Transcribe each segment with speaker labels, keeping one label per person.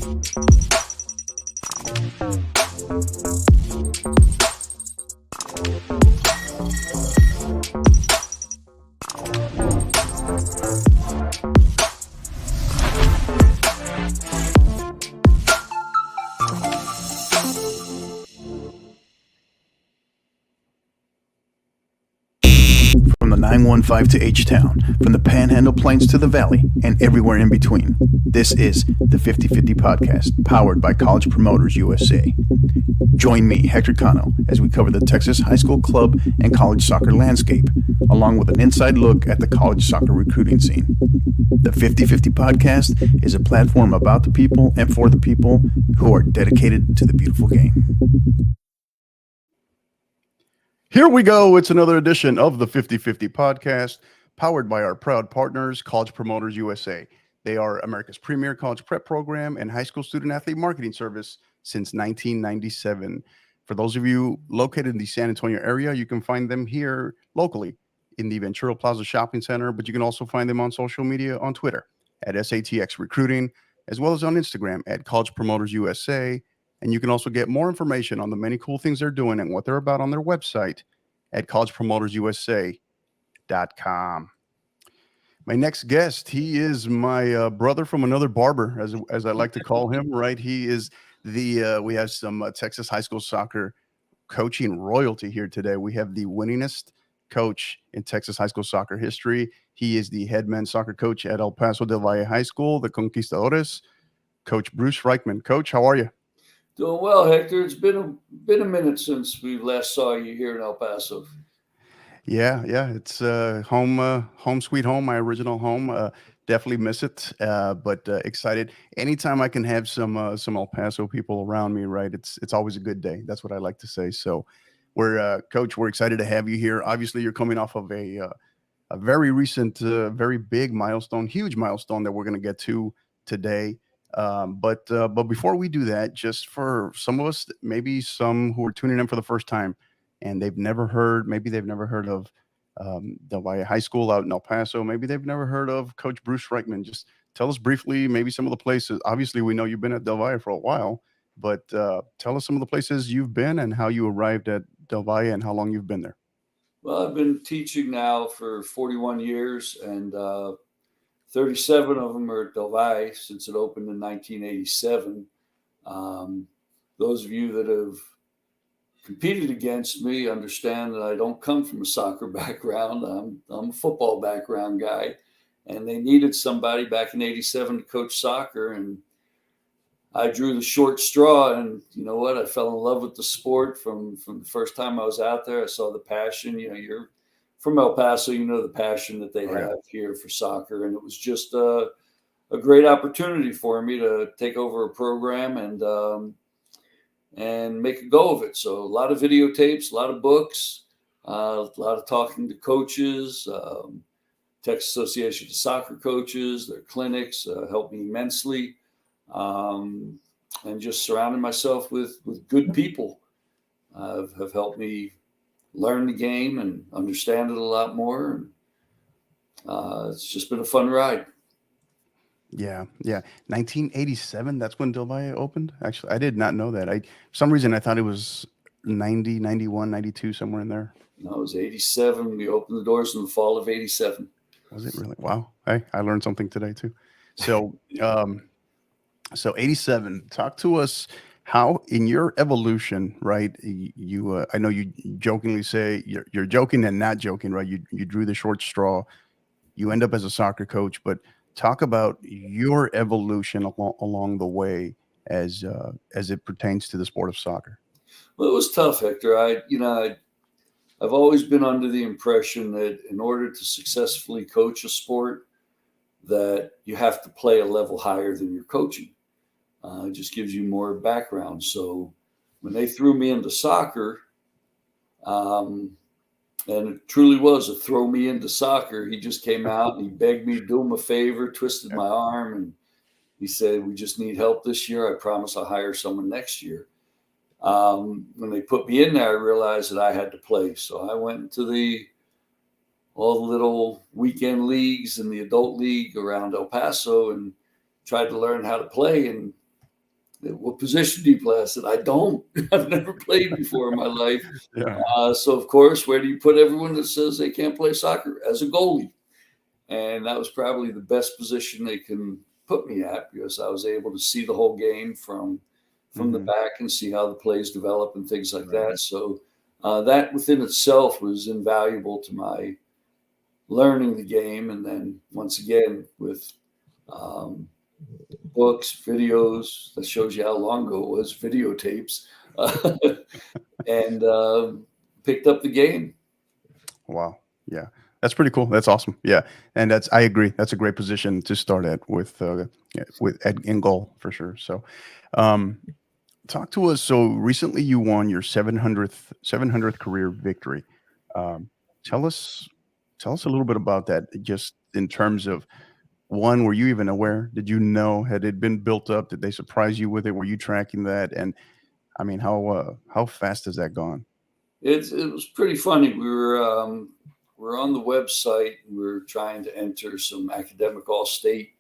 Speaker 1: From the 915 to H-Town, from the Panhandle Plains to the Valley, and everywhere in between. This is the 50/50 Podcast, powered by College Promoters USA. Join me, Hector Cano, as we cover the Texas high school club and college soccer landscape, along with an inside look at the college soccer recruiting scene. The 50/50 Podcast is a platform about the people and for the people who are dedicated to the beautiful game. Here we go. It's another edition of the 50/50 Podcast, powered by our proud partners, College Promoters USA. They are America's premier college prep program and high school student athlete marketing service since 1997. For those of you located in the San Antonio area, you can find them here locally in the Ventura Plaza Shopping Center, but you can also find them on social media on Twitter at SATX Recruiting, as well as on Instagram at College Promoters USA. And you can also get more information on the many cool things they're doing and what they're about on their website at collegepromotersusa.com. My next guest, he is my brother from another barber, as I like to call him, right? He is we have some Texas high school soccer coaching royalty here today. We have the winningest coach in Texas high school soccer history. He is the head men's soccer coach at El Paso del Valle High School, the Conquistadores, Coach Bruce Reichman. Coach, how are you?
Speaker 2: Doing well, Hector. It's been a minute since we last saw you here in El Paso.
Speaker 1: Yeah. It's home sweet home, my original home. Definitely miss it, but excited. Anytime I can have some El Paso people around me, right? It's always a good day. That's what I like to say. So, Coach, we're excited to have you here. Obviously, you're coming off of a very recent, very big milestone, huge milestone that we're going to get to today. But before we do that, just for some of us, maybe some who are tuning in for the first time and they've never heard of Del Valle High School out in El Paso. Maybe they've never heard of Coach Bruce Reichman. Just tell us briefly, maybe some of the places. Obviously, we know you've been at Del Valle for a while, but tell us some of the places you've been and how you arrived at Del Valle and how long you've been there.
Speaker 2: Well, I've been teaching now for 41 years, and 37 of them are at Del Valle since it opened in 1987. Those of you that have competed against me understand that I don't come from a soccer background. I'm a football background guy, and they needed somebody back in 87 to coach soccer, and I drew the short straw. And you know what? I fell in love with the sport from the first time I was out there. I saw the passion. You know, you're from El Paso, you know the passion that they have here for soccer, and it was just a great opportunity for me to take over a program and make a go of it. So a lot of videotapes, a lot of books, a lot of talking to coaches, Texas Association of Soccer Coaches, their clinics helped me immensely, and just surrounding myself with good people have helped me learn the game and understand it a lot more. And it's just been a fun ride.
Speaker 1: Yeah. 1987, that's when Del Valle opened? Actually, I did not know that. For some reason, I thought it was 90, 91, 92, somewhere in there.
Speaker 2: No, it was 87. We opened the doors in the fall of 87.
Speaker 1: Was it really? Wow. Hey, I learned something today, too. So, so 87, talk to us how, in your evolution, right, you I know you jokingly say, you're joking and not joking, right? You drew the short straw. You end up as a soccer coach, but talk about your evolution along the way as it pertains to the sport of soccer.
Speaker 2: Well, it was tough, Hector. I've always been under the impression that in order to successfully coach a sport, that you have to play a level higher than your coaching. It just gives you more background. So when they threw me into soccer, and it truly was a throw me into soccer. He just came out and he begged me to do him a favor, twisted my arm, and he said, "We just need help this year. I promise I'll hire someone next year." When they put me in there, I realized that I had to play. So I went into all the little weekend leagues and the adult league around El Paso and tried to learn how to play. And what position do you play? I said, I don't. I've never played before in my life.
Speaker 1: Yeah.
Speaker 2: So, of course, where do you put everyone that says they can't play soccer? As a goalie. And that was probably the best position they can put me at, because I was able to see the whole game from the
Speaker 1: Mhm.
Speaker 2: back and see how the plays develop and things like
Speaker 1: Right.
Speaker 2: that. So that within itself was invaluable to my learning the game. And then once again, with um, books, videos, that shows you how long ago it was, videotapes, uh, and picked up the game.
Speaker 1: Wow. Yeah. That's pretty cool. That's awesome. Yeah. And I agree. That's a great position to start at yeah, in goal for sure. So, um, talk to us. So recently you won your 700th career victory. Um, tell us, tell us a little bit about that, just in terms of one, were you even aware? Did you know, had it been built up? Did they surprise you with it? Were you tracking that? And I mean, how fast has that gone?
Speaker 2: It was pretty funny. We were on the website. We were trying to enter some academic all-state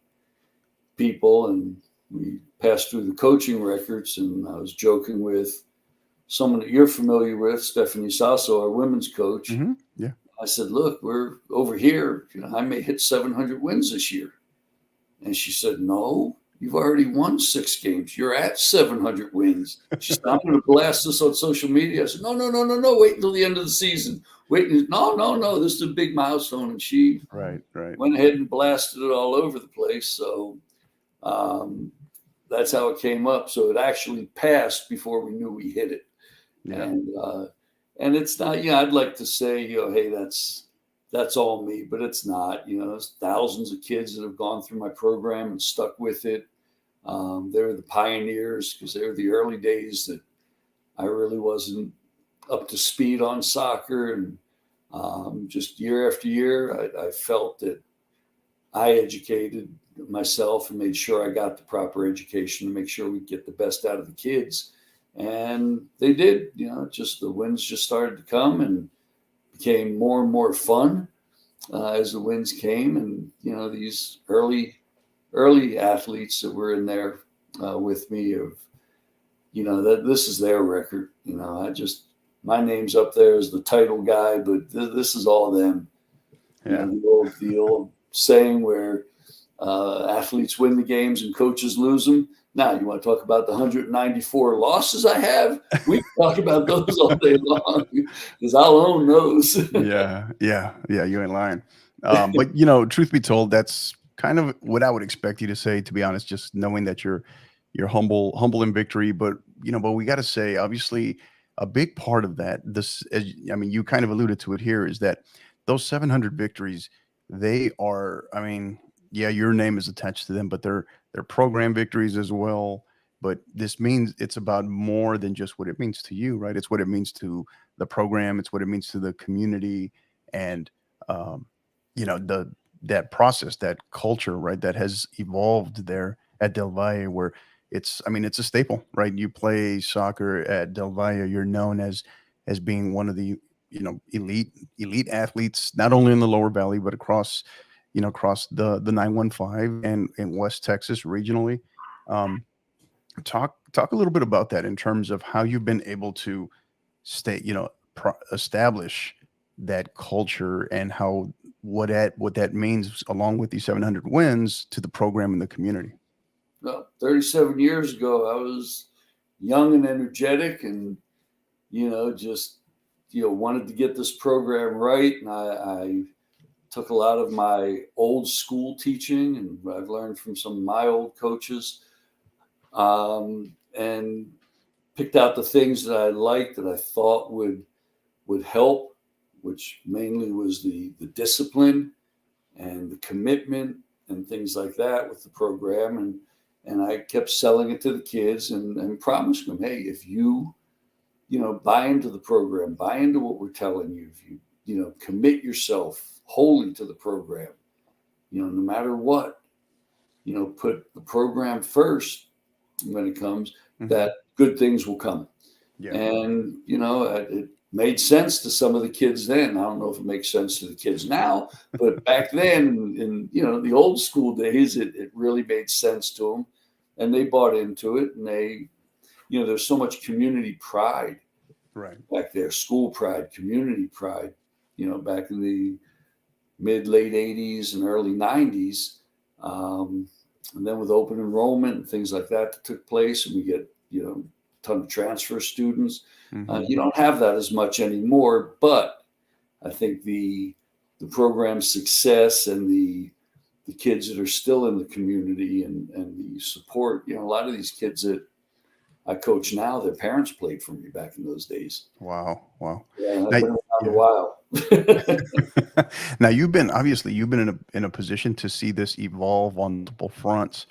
Speaker 2: people, and we passed through the coaching records. And I was joking with someone that you're familiar with, Stephanie Sasso, our women's coach.
Speaker 1: Yeah.
Speaker 2: I said, "Look, we're over here. I may hit 700 wins this year." And she said, "No, you've already won 6 games. You're at 700 wins." She said, "I'm going to blast this on social media." I said, "No, no, no, no, no. Wait until the end of the season. Wait. No, no, no. This is a big milestone." And she
Speaker 1: Right. Right.
Speaker 2: went ahead and blasted it all over the place. So um, that's how it came up. So it actually passed before we knew we hit it.
Speaker 1: Yeah.
Speaker 2: And it's not, I'd like to say, hey, that's all me, but it's not. There's thousands of kids that have gone through my program and stuck with it. They're the pioneers, because they were the early days that I really wasn't up to speed on soccer. And just year after year, I felt that I educated myself and made sure I got the proper education to make sure we get the best out of the kids. And they did. Just the wins just started to come and became more and more fun as the wins came. And these early athletes that were in there with me, of that this is their record. My name's up there as the title guy, but this is all them.
Speaker 1: Yeah.
Speaker 2: The old saying where athletes win the games and coaches lose them. Now, you want to talk about the 194 losses I have? We can talk about those all day long, because I'll own those.
Speaker 1: Yeah, yeah, yeah, you ain't lying. But truth be told, that's kind of what I would expect you to say, to be honest, just knowing that you're humble in victory. But but we got to say, obviously, a big part of that, I mean, you kind of alluded to it here, is that those 700 victories, they are, I mean, yeah, your name is attached to them, but they're program victories as well. But this means it's about more than just what it means to you, right? It's what it means to the program. It's what it means to the community, and um, the that process, that culture, right, that has evolved there at Del Valle, where I mean, it's a staple, right? You play soccer at Del Valle, you're known as being one of the elite athletes, not only in the Lower Valley but across the 915 and in West Texas regionally. Um, talk a little bit about that in terms of how you've been able to stay, establish that culture, and how what that means, along with these 700 wins, to the program and the community.
Speaker 2: Well, 37 years ago, I was young and energetic, and just wanted to get this program right. And I took a lot of my old school teaching, and what I've learned from some of my old coaches, and picked out the things that I liked, that I thought would help, which mainly was the discipline and the commitment and things like that with the program. And I kept selling it to the kids, and promised them, hey, if you buy into the program, buy into what we're telling you, if you commit yourself wholly to the program, no matter what, put the program first when it comes,
Speaker 1: Mhm.
Speaker 2: that good things will come.
Speaker 1: Yeah.
Speaker 2: And it made sense to some of the kids then. I don't know if it makes sense to the kids now, but back then, in the old school days, it really made sense to them. and they bought into it, and they, there's so much community pride
Speaker 1: Right.
Speaker 2: back there, school pride, community pride, back in the late 80s and early 90s. And then with open enrollment and things like that took place, and we get, a ton of transfer students. You don't have that as much anymore, but I think the program's success and the kids that are still in the community and the support, a lot of these kids that I coach now, their parents played for me back in those days.
Speaker 1: Wow.
Speaker 2: Yeah, I've
Speaker 1: Now,
Speaker 2: been around a
Speaker 1: yeah.
Speaker 2: while.
Speaker 1: Now you've been in a position to see this evolve on multiple fronts.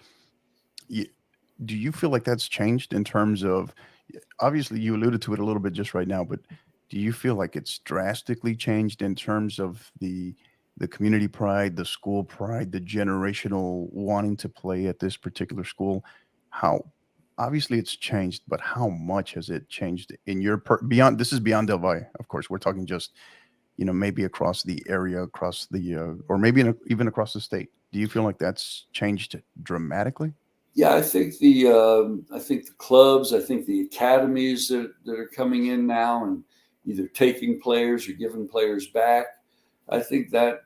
Speaker 1: Do you feel like that's changed in terms of, obviously you alluded to it a little bit just right now, but do you feel like it's drastically changed in terms of the community pride, the school pride, the generational wanting to play at this particular school? How obviously it's changed, but how much has it changed in your beyond, this is beyond Del Valle, of course. We're talking just, maybe across the area, across the or maybe even across the state. Do you feel like that's changed dramatically?
Speaker 2: Yeah, I think the clubs, I think the academies that are coming in now and either taking players or giving players back. I think that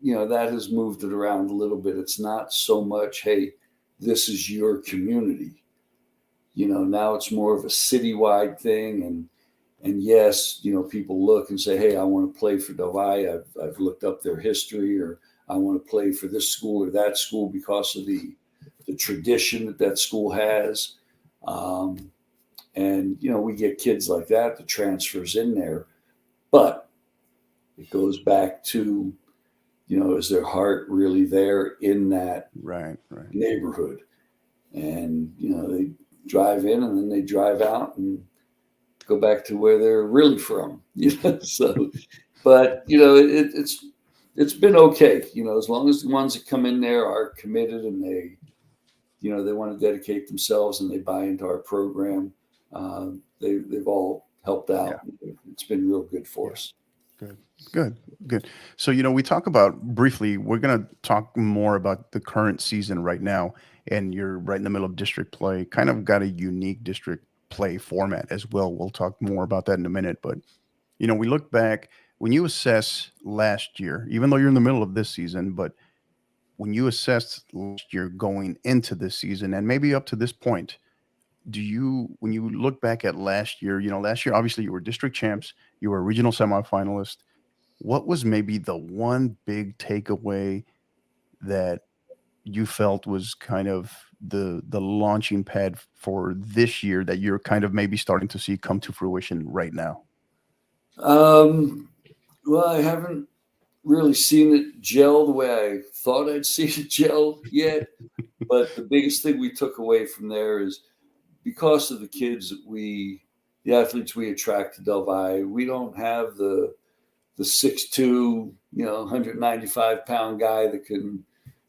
Speaker 2: that has moved it around a little bit. It's not so much, hey, this is your community. Now it's more of a citywide thing, and yes, people look and say, hey, I want to play for Del Valle. I've looked up their history, or I want to play for this school or that school because of the tradition that school has. And we get kids like that, the transfers in there, but it goes back to, is their heart really there in that
Speaker 1: Right.
Speaker 2: neighborhood? And they drive in and then they drive out and go back to where they're really from. So, but it's been okay. As long as the ones that come in there are committed and they want to dedicate themselves and they buy into our program. They've all helped out.
Speaker 1: Yeah.
Speaker 2: It's been real good for us.
Speaker 1: Good. So, we talk about briefly, we're going to talk more about the current season right now. And you're right in the middle of district play, kind of got a unique district play format as well. We'll talk more about that in a minute. But, we look back when you assess last year, even though you're in the middle of this season, but when you assessed last year going into this season and maybe up to this point, when you look back at last year, last year, obviously you were district champs, you were a regional semifinalist. What was maybe the one big takeaway that you felt was kind of the launching pad for this year that you're kind of maybe starting to see come to fruition right now?
Speaker 2: Well, I haven't really seen it gel the way I thought I'd see it gel yet. But the biggest thing we took away from there is because of the kids the athletes we attract to Del Valle, we don't have the 6'2", 195-pound guy that can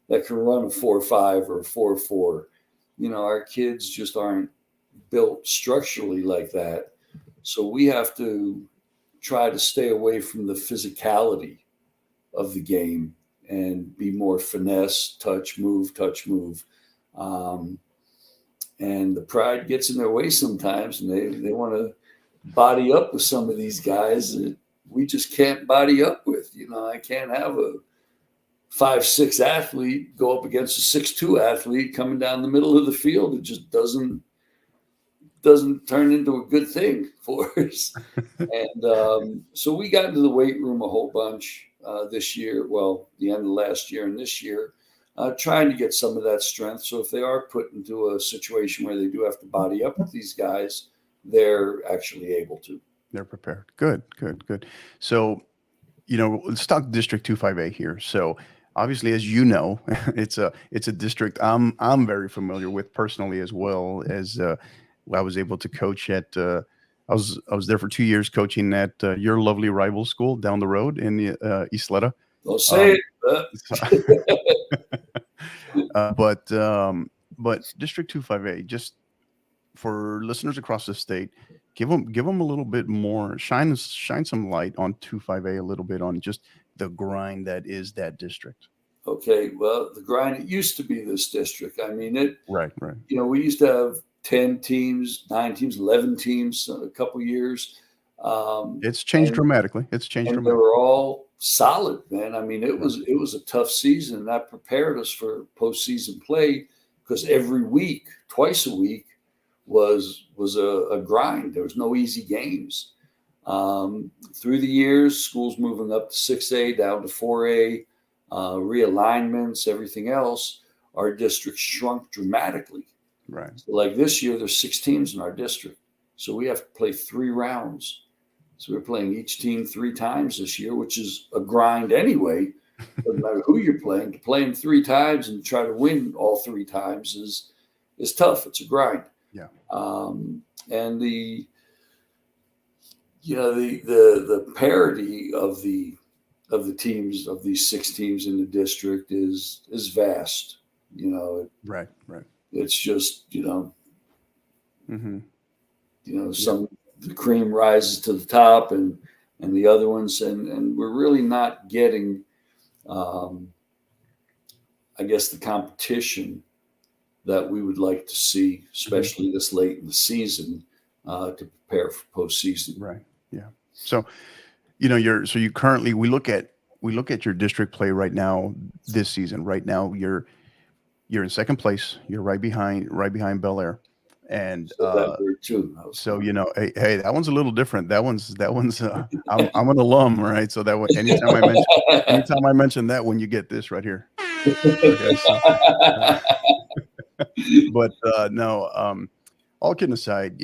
Speaker 2: run a 4.5 or a 4.4. Our kids just aren't built structurally like that. So we have to try to stay away from the physicality of the game and be more finesse, touch, move. And the pride gets in their way sometimes, and they want to body up with some of these guys that we just can't body up with. I can't have a 5'6" athlete go up against a 6'2" athlete coming down the middle of the field. It just doesn't turn into a good thing for us. And so we got into the weight room a whole bunch this year. Well, the end of last year and this year, trying to get some of that strength. So if they are put into a situation where they do have to body up with these guys, they're actually able to.
Speaker 1: They're prepared. Good. So, let's talk District 25A here. So obviously, as you know, it's a district I'm very familiar with personally, as well as I was able to coach at. I was there for 2 years coaching at your lovely rival school down the road in Isleta.
Speaker 2: Don't say it.
Speaker 1: But District 25A, just for listeners across the state, give them a little bit more, shine some light on 25A a little bit on just the grind that is that district.
Speaker 2: Okay, well, the grind, it used to be this district. I mean,
Speaker 1: Right, right.
Speaker 2: we used to have 10 teams, 9 teams, 11 teams a couple years.
Speaker 1: It's changed
Speaker 2: And
Speaker 1: dramatically. It's changed
Speaker 2: and they
Speaker 1: dramatically.
Speaker 2: were all solid, man. I mean,
Speaker 1: Right,
Speaker 2: it was a tough season, and that prepared us for postseason play because every week, twice a week, was a grind. There was no easy games. Through the years, schools moving up to 6A, down to 4A, realignments, everything else, our district shrunk dramatically.
Speaker 1: right.
Speaker 2: So like this year, there's 6 teams in our district. So we have to play 3 rounds. So we're playing each team 3 times this year, which is a grind anyway. Doesn't matter who you're playing. To play them 3 times and try to win all 3 times is tough. It's a grind.
Speaker 1: Yeah.
Speaker 2: And the parity of the teams, of these 6 teams in the district is vast.
Speaker 1: Right, right.
Speaker 2: It's just
Speaker 1: Mm-hmm.
Speaker 2: some the cream rises to the top and the other ones, and we're really not getting I guess the competition that we would like to see, especially this late in the season, to prepare for postseason.
Speaker 1: Right. Yeah. So, you currently, we look at your district play right now this season. Right now, you're in second place. You're right behind Bel Air, and
Speaker 2: So that word too.
Speaker 1: so hey, that one's a little different. That one's I'm an alum, right? So that one, anytime I mention that one, you get this right here. Okay, so, but no, all kidding aside,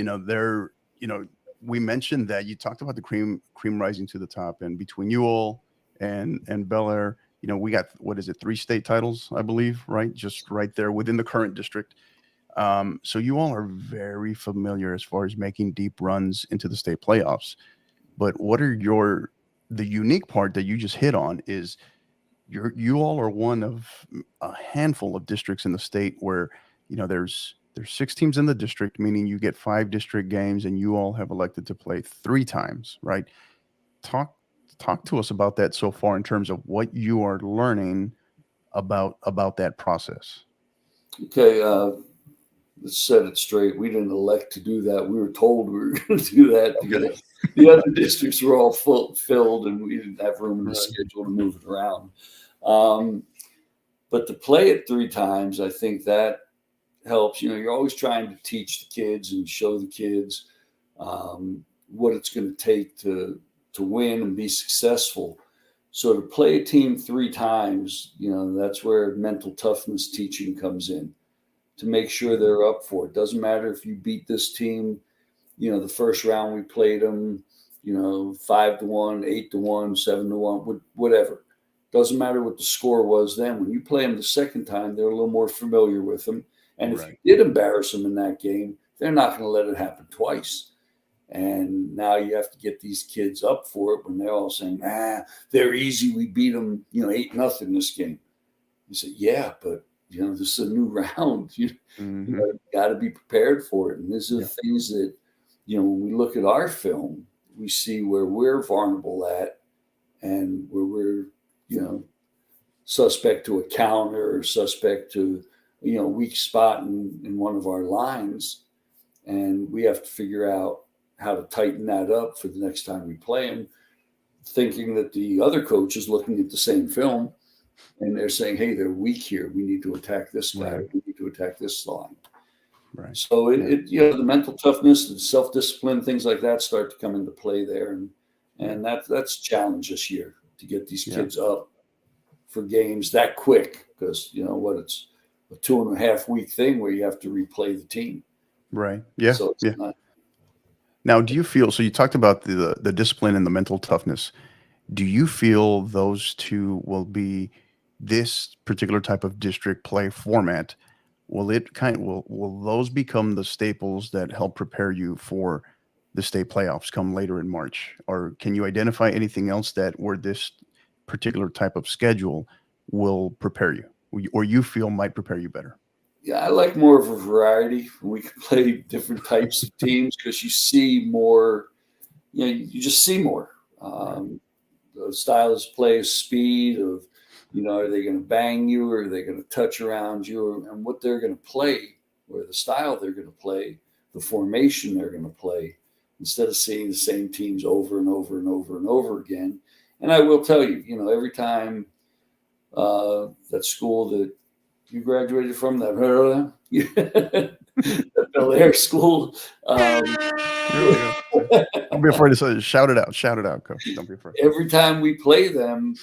Speaker 1: we mentioned that you talked about the cream rising to the top, and between you all and Bel Air, we got, what is it, 3 state titles, I believe, right? Just right there within the current district. So you all are very familiar as far as making deep runs into the state playoffs. But what are the unique part that you just hit on is you all are one of a handful of districts in the state where, there's 6 teams in the district, meaning you get 5 district games, and you all have elected to play 3 times, right? Talk to us about that so far in terms of what you are learning about that process.
Speaker 2: Okay, let's set it straight. We didn't elect to do that. We were told we were going to do that because the other districts were all filled, and we didn't have room in the schedule to move it around. But to play it 3 times, I think that helps. You're always trying to teach the kids and show the kids what it's going to take to win and be successful. So to play a team 3 times, that's where mental toughness teaching comes in, to make sure they're up for it. Doesn't matter if you beat this team, the first round we played them, 5-1, 8-1, 7-1, whatever. Doesn't matter what the score was then. When you play them the second time, they're a little more familiar with them. And if you did embarrass them in that game, they're not going to let it happen twice. And now you have to get these kids up for it when they're all saying, they're easy. We beat them, 8-0 this game. You say, yeah, but this is a new round. You got to be prepared for it. And these are the things that, when we look at our film, we see where we're vulnerable at and where we're, suspect to a counter or suspect to, weak spot in one of our lines. And we have to figure out how to tighten that up for the next time we play them, thinking that the other coach is looking at the same film and they're saying, hey, they're weak here. We need to attack this guy. We need to attack this line.
Speaker 1: Right.
Speaker 2: So the mental toughness and self-discipline, things like that start to come into play there. And that's a challenge this year to get these kids up for games that quick, because it's a 2.5 week thing where you have to replay the team.
Speaker 1: Right. Yeah.
Speaker 2: So it's not.
Speaker 1: Now, do you feel, so you talked about the discipline and the mental toughness. Do you feel those two will be this particular type of district play format? Will those become the staples that help prepare you for the state playoffs come later in March? Or can you identify anything else where this particular type of schedule will prepare you, or you feel might prepare you better?
Speaker 2: Yeah, I like more of a variety. We can play different types of teams because you see more, you just see more. The style of play, speed of Are they going to bang you, or are they going to touch around you, and what they're going to play, or the style they're going to play, the formation they're going to play, instead of seeing the same teams over and over and over and over again. And I will tell you, every time that school that you graduated from, that that Bel Air school.
Speaker 1: Don't be afraid to say it. Shout it out. Shout it out, Coach. Don't be afraid.
Speaker 2: Every time we play them,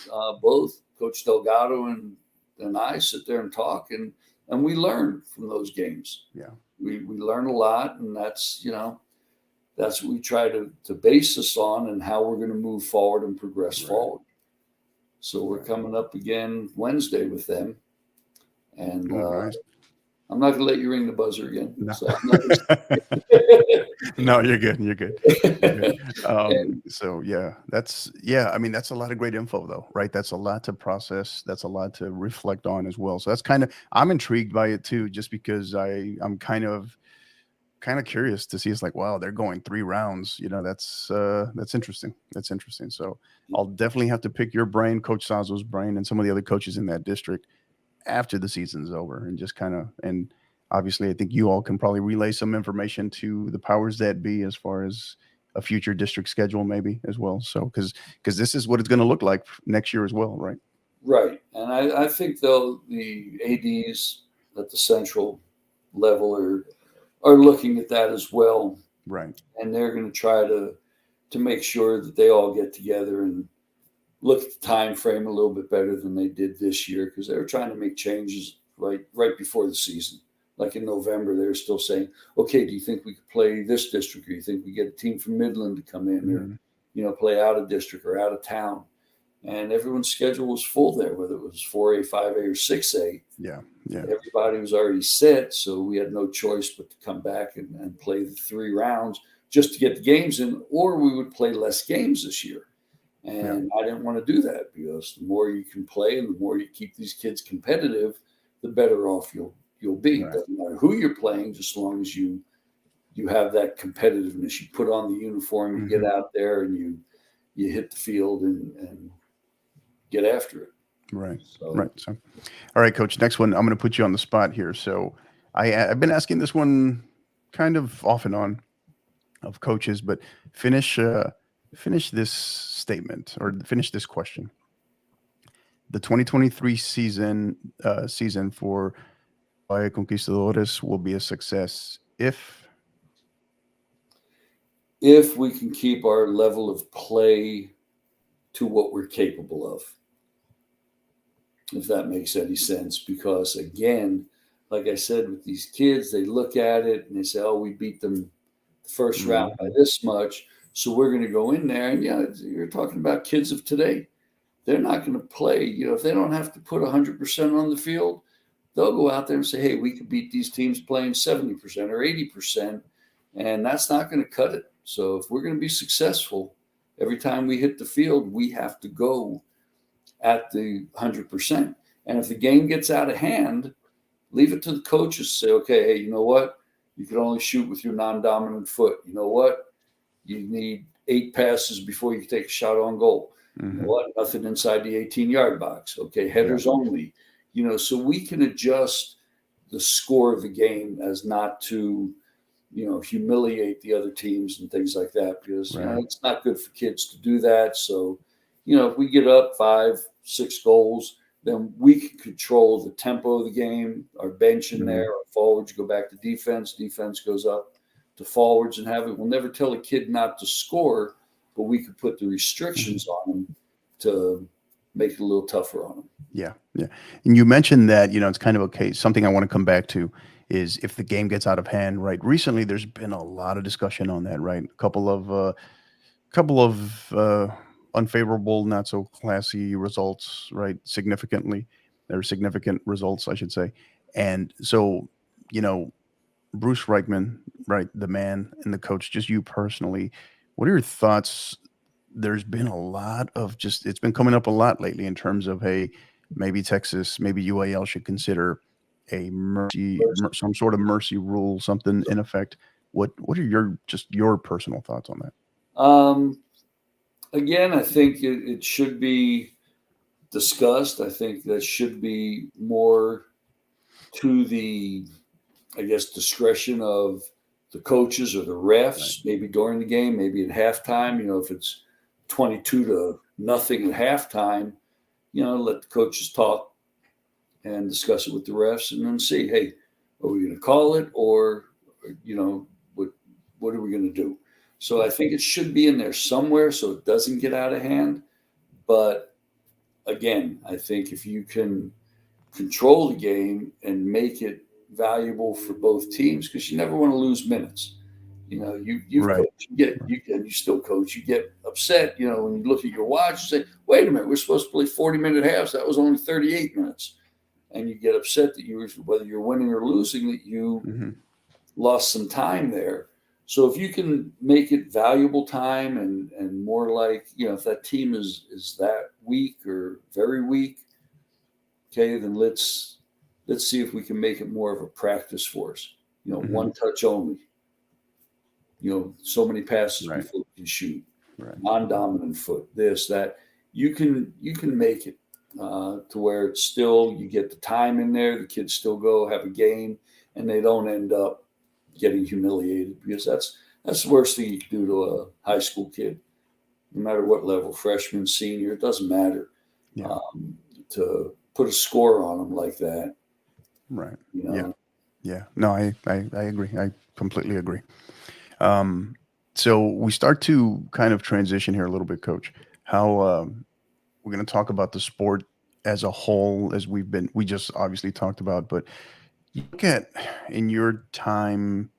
Speaker 2: both Coach Delgado and I sit there and talk, and we learn from those games.
Speaker 1: Yeah.
Speaker 2: We learn a lot, and that's what we try to base this on, and how we're going to move forward and progress forward. So we're coming up again Wednesday with them. And
Speaker 1: nice.
Speaker 2: I'm not going to let you ring the buzzer again.
Speaker 1: No,
Speaker 2: So
Speaker 1: no, you're good. You're good. You're good. So I mean, that's a lot of great info, though, right? That's a lot to process. That's a lot to reflect on as well. So that's I'm intrigued by it too, just because I'm kind of curious to see. It's like, wow, they're going 3 rounds. That's interesting. That's interesting. So I'll definitely have to pick your brain, Coach Sazo's brain, and some of the other coaches in that district after the season's over, and just and obviously I think you all can probably relay some information to the powers that be as far as a future district schedule maybe as well. So because this is what it's going to look like next year as well, right?
Speaker 2: Right. And I think though the ADs at the central level are looking at that as well.
Speaker 1: Right.
Speaker 2: And they're going to try to make sure that they all get together and look at the time frame a little bit better than they did this year, because they were trying to make changes right before the season. Like in November, they were still saying, okay, do you think we could play this district, or do you think we get a team from Midland to come in, or play out of district or out of town? And everyone's schedule was full there, whether it was 4A, 5A, or 6A.
Speaker 1: Yeah.
Speaker 2: Everybody was already set, so we had no choice but to come back and play the 3 rounds just to get the games in, or we would play less games this year. And I didn't want to do that, because the more you can play and the more you keep these kids competitive, the better off you'll be. Right. Doesn't matter who you're playing, just as long as you have that competitiveness. You put on the uniform, you get out there, and you hit the field and get after it.
Speaker 1: Right. Right. So, all right, Coach. Next one, I'm going to put you on the spot here. So, I've been asking this one kind of off and on of coaches, but finish this statement, or finish this question. The 2023 season for Valle Conquistadores will be a success if
Speaker 2: we can keep our level of play to what we're capable of. If that makes any sense, because again, like I said, with these kids, they look at it and they say, oh, we beat them the first round by this much, so we're going to go in there. And you're talking about kids of today. They're not going to play. If they don't have to put 100% on the field, they'll go out there and say, hey, we could beat these teams playing 70% or 80%, and that's not going to cut it. So if we're going to be successful, every time we hit the field, we have to go at the 100%. And if the game gets out of hand, leave it to the coaches to say, okay, hey, you know what? You can only shoot with your non-dominant foot. You know what? You need 8 passes before you can take a shot on goal. You know what? Nothing inside the 18-yard box. Okay, headers only. So we can adjust the score of the game as not to, humiliate the other teams and things like that, because it's not good for kids to do that. So, if we get up 5, 6 goals, then we can control the tempo of the game. Our bench in there, our forwards go back to defense. Defense goes up to forwards, and we'll never tell a kid not to score, but we could put the restrictions on them to make it a little tougher on them. Yeah.
Speaker 1: And you mentioned that, it's kind of okay. Something I want to come back to is if the game gets out of hand, right? Recently, there's been a lot of discussion on that, right? A couple of unfavorable, not so classy results, right? Significant results, I should say. And so, Bruce Reichman, right? The man and the coach, just you personally, what are your thoughts? There's been a lot of it's been coming up a lot lately in terms of, hey, maybe Texas, maybe UAL should consider some sort of mercy rule, something in effect. What are your personal thoughts on that?
Speaker 2: Again, I think it should be discussed. I think that should be more to the, I guess, discretion of the coaches or the refs,
Speaker 1: Right.
Speaker 2: maybe during the game, maybe at halftime. If it's 22-0 at halftime, let the coaches talk and discuss it with the refs, and then see, hey, are we going to call it, or what are we going to do? So I think it should be in there somewhere so it doesn't get out of hand. But again, I think if you can control the game and make it valuable for both teams, because you never want to lose minutes. You've
Speaker 1: Right.
Speaker 2: coached, you still coach. You get upset, when you look at your watch and say, "Wait a minute, we're supposed to play 40-minute halves. That was only 38 minutes," and you get upset that whether you're winning or losing, that you
Speaker 1: Mm-hmm.
Speaker 2: lost some time there. So if you can make it valuable time and more like, if that team is that weak or very weak, okay, then let's see if we can make it more of a practice for us.
Speaker 1: Mm-hmm.
Speaker 2: One touch only. So many passes
Speaker 1: Right.
Speaker 2: before you can shoot.
Speaker 1: Right.
Speaker 2: Non-dominant foot. This, that. You can make it to where it's still, you get the time in there. The kids still go have a game, and they don't end up getting humiliated, because that's the worst thing you can do to a high school kid, no matter what level, freshman, senior, it doesn't matter.
Speaker 1: Yeah.
Speaker 2: To put a score on them like that.
Speaker 1: Right.
Speaker 2: Yeah.
Speaker 1: Yeah. No, I agree. I completely agree. So we start to kind of transition here a little bit, Coach. How we're going to talk about the sport as a whole, as we just obviously talked about, but you look at in your time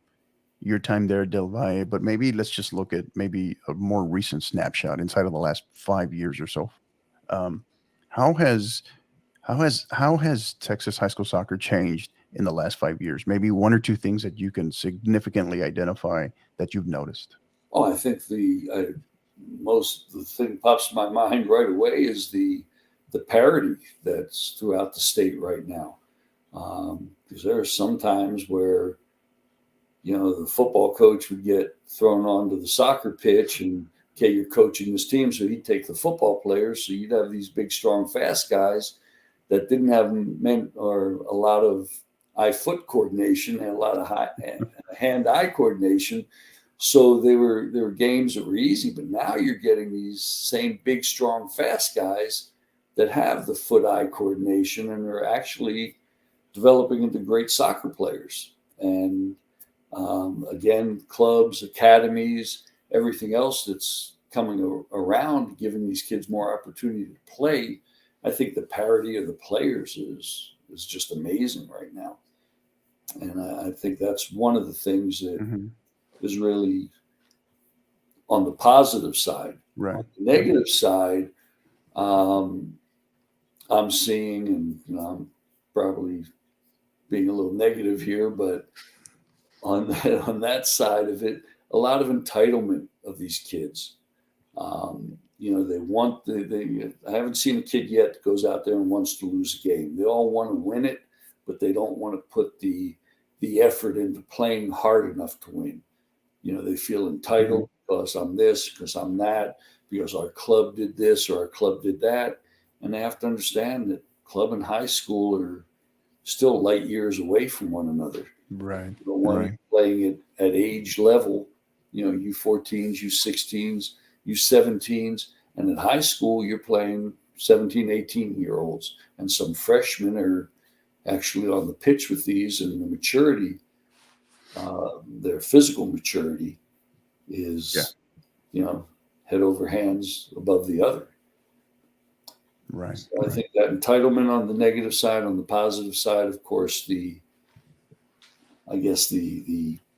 Speaker 1: there at Del Valle, but maybe let's just look at maybe a more recent snapshot inside of the last 5 years or so. Um, how has Texas high school soccer changed in the last 5 years? Maybe one or two things that you can significantly identify that you've noticed.
Speaker 2: Oh, I think the thing pops in my mind right away is the parity that's throughout the state right now. Because there are some times where the football coach would get thrown onto the soccer pitch, and okay, you're coaching this team, so he'd take the football players. So you'd have these big, strong, fast guys that didn't have a lot of eye-foot coordination and a lot of hand-eye coordination. So they were games that were easy, but now you're getting these same big, strong, fast guys that have the foot-eye coordination and are actually developing into great soccer players. And again, clubs, academies, everything else that's coming around, giving these kids more opportunity to play. I think the parity of the players is just amazing right now. And I think that's one of the things that
Speaker 1: Mm-hmm.
Speaker 2: is really on the positive side.
Speaker 1: Right.
Speaker 2: On the negative side, I'm seeing, and I'm probably being a little negative here, but on that side of it, a lot of entitlement of these kids. They want I haven't seen a kid yet that goes out there and wants to lose a game. They all want to win it, but they don't want to put the effort into playing hard enough to win. They feel entitled because I'm this, because I'm that, because our club did this or our club did that. And they have to understand that club and high school are still light years away from one another.
Speaker 1: Right.
Speaker 2: One playing at age level, U14s, U16s, U17s, and in high school you're playing 17, 18-year-olds, and some freshmen are actually on the pitch with these, and the maturity, their physical maturity is, head over hands above the other.
Speaker 1: Right.
Speaker 2: So I think that entitlement on the negative side. On the positive side, of course, the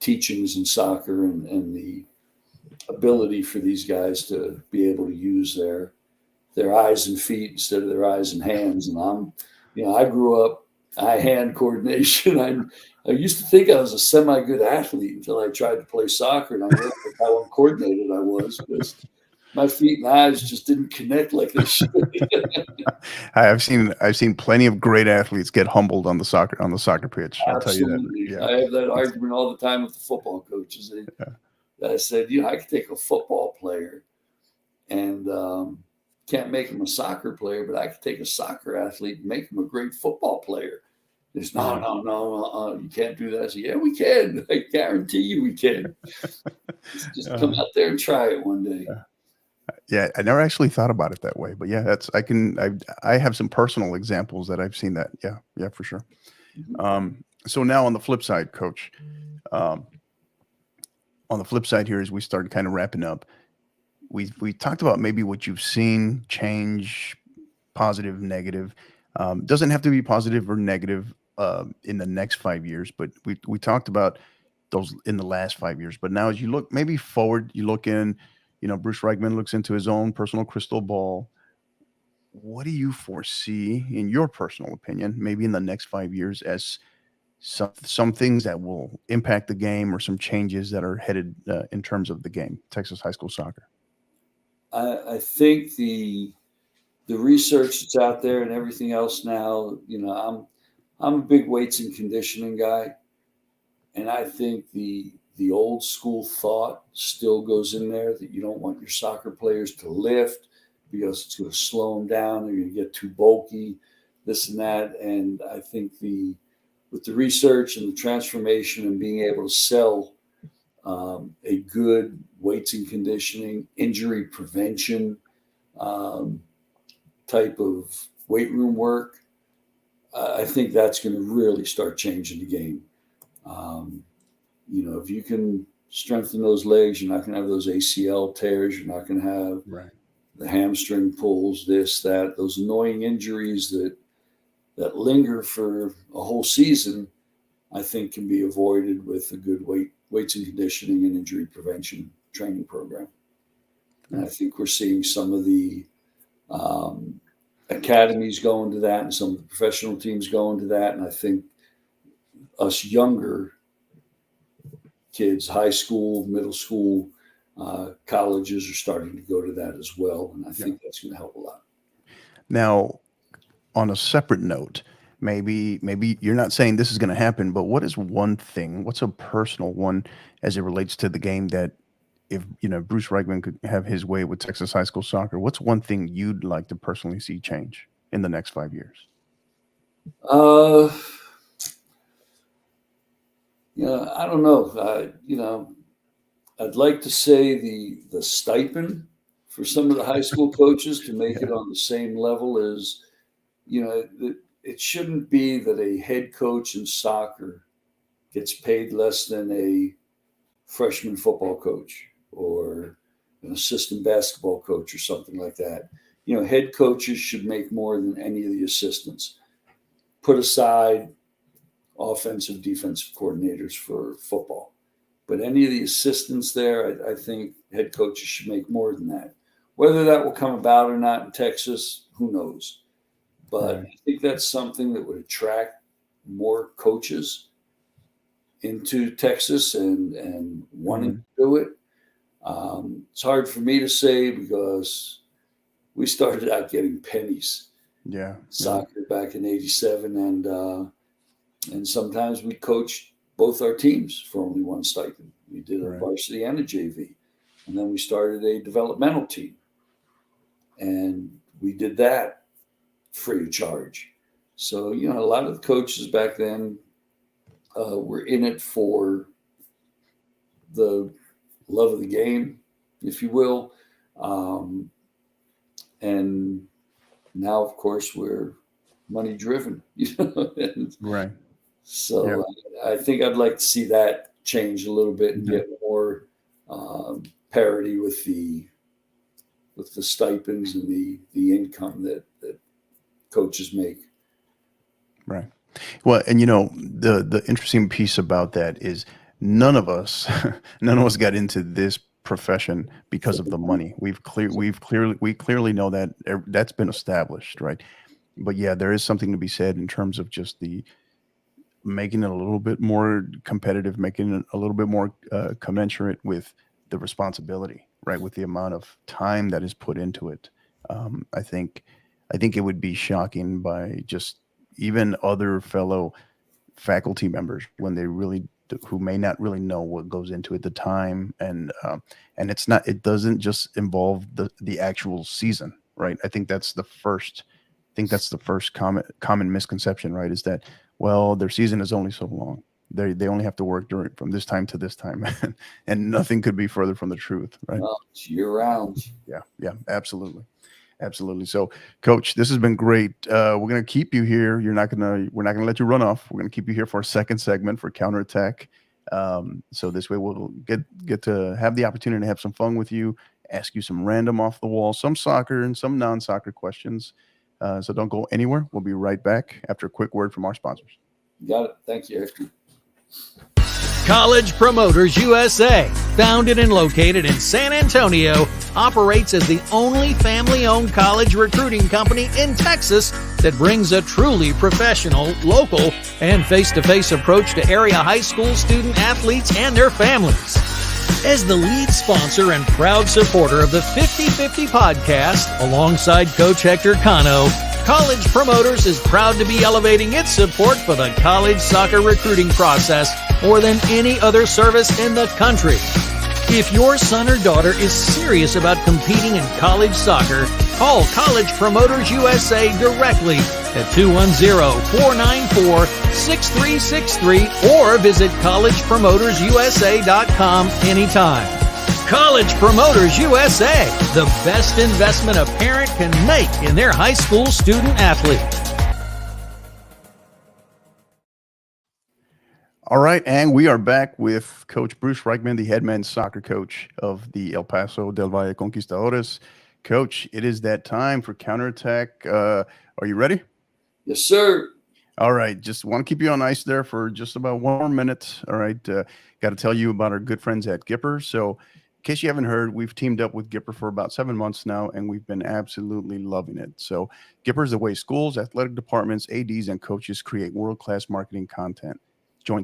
Speaker 2: teachings in soccer and the ability for these guys to be able to use their eyes and feet instead of their eyes and hands. And I grew up eye-hand coordination. I used to think I was a semi-good athlete until I tried to play soccer, and I realized how uncoordinated I was, because my feet and eyes just didn't connect like they should.
Speaker 1: I've seen plenty of great athletes get humbled on the soccer pitch. I'll tell you that. Yeah.
Speaker 2: I have that argument all the time with the football coaches. I said, I could take a football player and can't make him a soccer player, but I could take a soccer athlete and make him a great football player. There's no,
Speaker 1: Yeah.
Speaker 2: no, you can't do that. I said, yeah, we can. I guarantee you we can. Just come
Speaker 1: Uh,
Speaker 2: out there and try it one day.
Speaker 1: yeah, I never actually thought about it that way, but yeah, I have some personal examples that I've seen that. Yeah, yeah, for sure. So now on the flip side, Coach, um, on the flip side here, as we start kind of wrapping up, we talked about maybe what you've seen change, positive, negative. Doesn't have to be positive or negative in the next 5 years, but we talked about those in the last 5 years. But now, as you look maybe forward, you look in, Bruce Reichman looks into his own personal crystal ball. What do you foresee, in your personal opinion, maybe in the next 5 years as some things that will impact the game or some changes that are headed in terms of the game, Texas high school soccer?
Speaker 2: I think the research that's out there and everything else now, I'm a big weights and conditioning guy, and I think the old school thought still goes in there that you don't want your soccer players to lift because it's going to slow them down. They're going to get too bulky, this and that. And I think with the research and the transformation and being able to sell a good weights and conditioning, injury prevention um, type of weight room work, I think that's going to really start changing the game. Um, if you can strengthen those legs, you're not going to have those ACL tears. You're not going to have
Speaker 1: Right.
Speaker 2: the hamstring pulls, this, that, those annoying injuries that linger for a whole season. I think can be avoided with a good weights and conditioning and injury prevention training program. And I think we're seeing some of the academies go into that and some of the professional teams go into that. And I think us younger kids, high school, middle school, colleges are starting to go to that as well. And I think that's going to help a lot.
Speaker 1: Now, on a separate note, maybe you're not saying this is going to happen, but what's a personal one as it relates to the game that if Bruce Reichman could have his way with Texas high school soccer, what's one thing you'd like to personally see change in the next 5 years?
Speaker 2: Uh, I don't know. I'd like to say the stipend for some of the high school coaches to make it on the same level as, it shouldn't be that a head coach in soccer gets paid less than a freshman football coach or an assistant basketball coach or something like that. Head coaches should make more than any of the assistants. Put aside offensive, defensive coordinators for football. But any of the assistants there, I think head coaches should make more than that. Whether that will come about or not in Texas, who knows? But I think that's something that would attract more coaches into Texas and wanting to do it. It's hard for me to say because we started out getting pennies. Soccer back in '87, and sometimes we coached both our teams for only one stipend. We did a varsity and a JV, and then we started a developmental team, and we did that free of charge. So a lot of the coaches back then were in it for the love of the game, if you will, and now, of course, we're money driven.
Speaker 1: Right.
Speaker 2: So I think I'd like to see that change a little bit and get more parity with the stipends and the income that coaches make.
Speaker 1: Right. Well, and the interesting piece about that is none of us got into this profession because of the money. We clearly know that that's been established, right? But yeah, there is something to be said in terms of just the making it a little bit more competitive, making it a little bit more commensurate with the responsibility, right? With the amount of time that is put into it. I think it would be shocking by just even other fellow faculty members when they really who may not really know what goes into it, the time, and it doesn't just involve the actual season, right? I think that's the first. I think that's the first common misconception, right? Is that, well, their season is only so long. They only have to work during from this time to this time, and nothing could be further from the truth, right?
Speaker 2: It's year round.
Speaker 1: Yeah, absolutely. Absolutely. So, Coach, this has been great. We're going to keep you here. We're not gonna let you run off. We're going to keep you here for a second segment for counterattack. So this way we'll get to have the opportunity to have some fun with you, ask you some random off the wall, some soccer and some non-soccer questions. So don't go anywhere. We'll be right back after a quick word from our sponsors.
Speaker 2: Got it. Thank you, Hector.
Speaker 3: College Promoters USA, founded and located in San Antonio, operates as the only family-owned college recruiting company in Texas that brings a truly professional, local, and face-to-face approach to area high school student athletes and their families. As the lead sponsor and proud supporter of the 50/50 podcast, alongside Coach Hector Cano, College Promoters is proud to be elevating its support for the college soccer recruiting process more than any other service in the country. If your son or daughter is serious about competing in college soccer, call College Promoters USA directly at 210-494-6363 or visit collegepromotersusa.com anytime. College Promoters USA, the best investment a parent can make in their high school student athlete.
Speaker 1: All right, and we are back with Coach Bruce Reichman, the head men's soccer coach of the El Paso del Valle Conquistadores. Coach, it is that time for counterattack. Are you ready?
Speaker 2: Yes, sir.
Speaker 1: All right, just want to keep you on ice there for just about 1 more minute. All right, got to tell you about our good friends at Gipper. So, in case you haven't heard, we've teamed up with Gipper for about 7 months now, and we've been absolutely loving it. So, Gipper is the way schools, athletic departments, ADs, and coaches create world-class marketing content. Join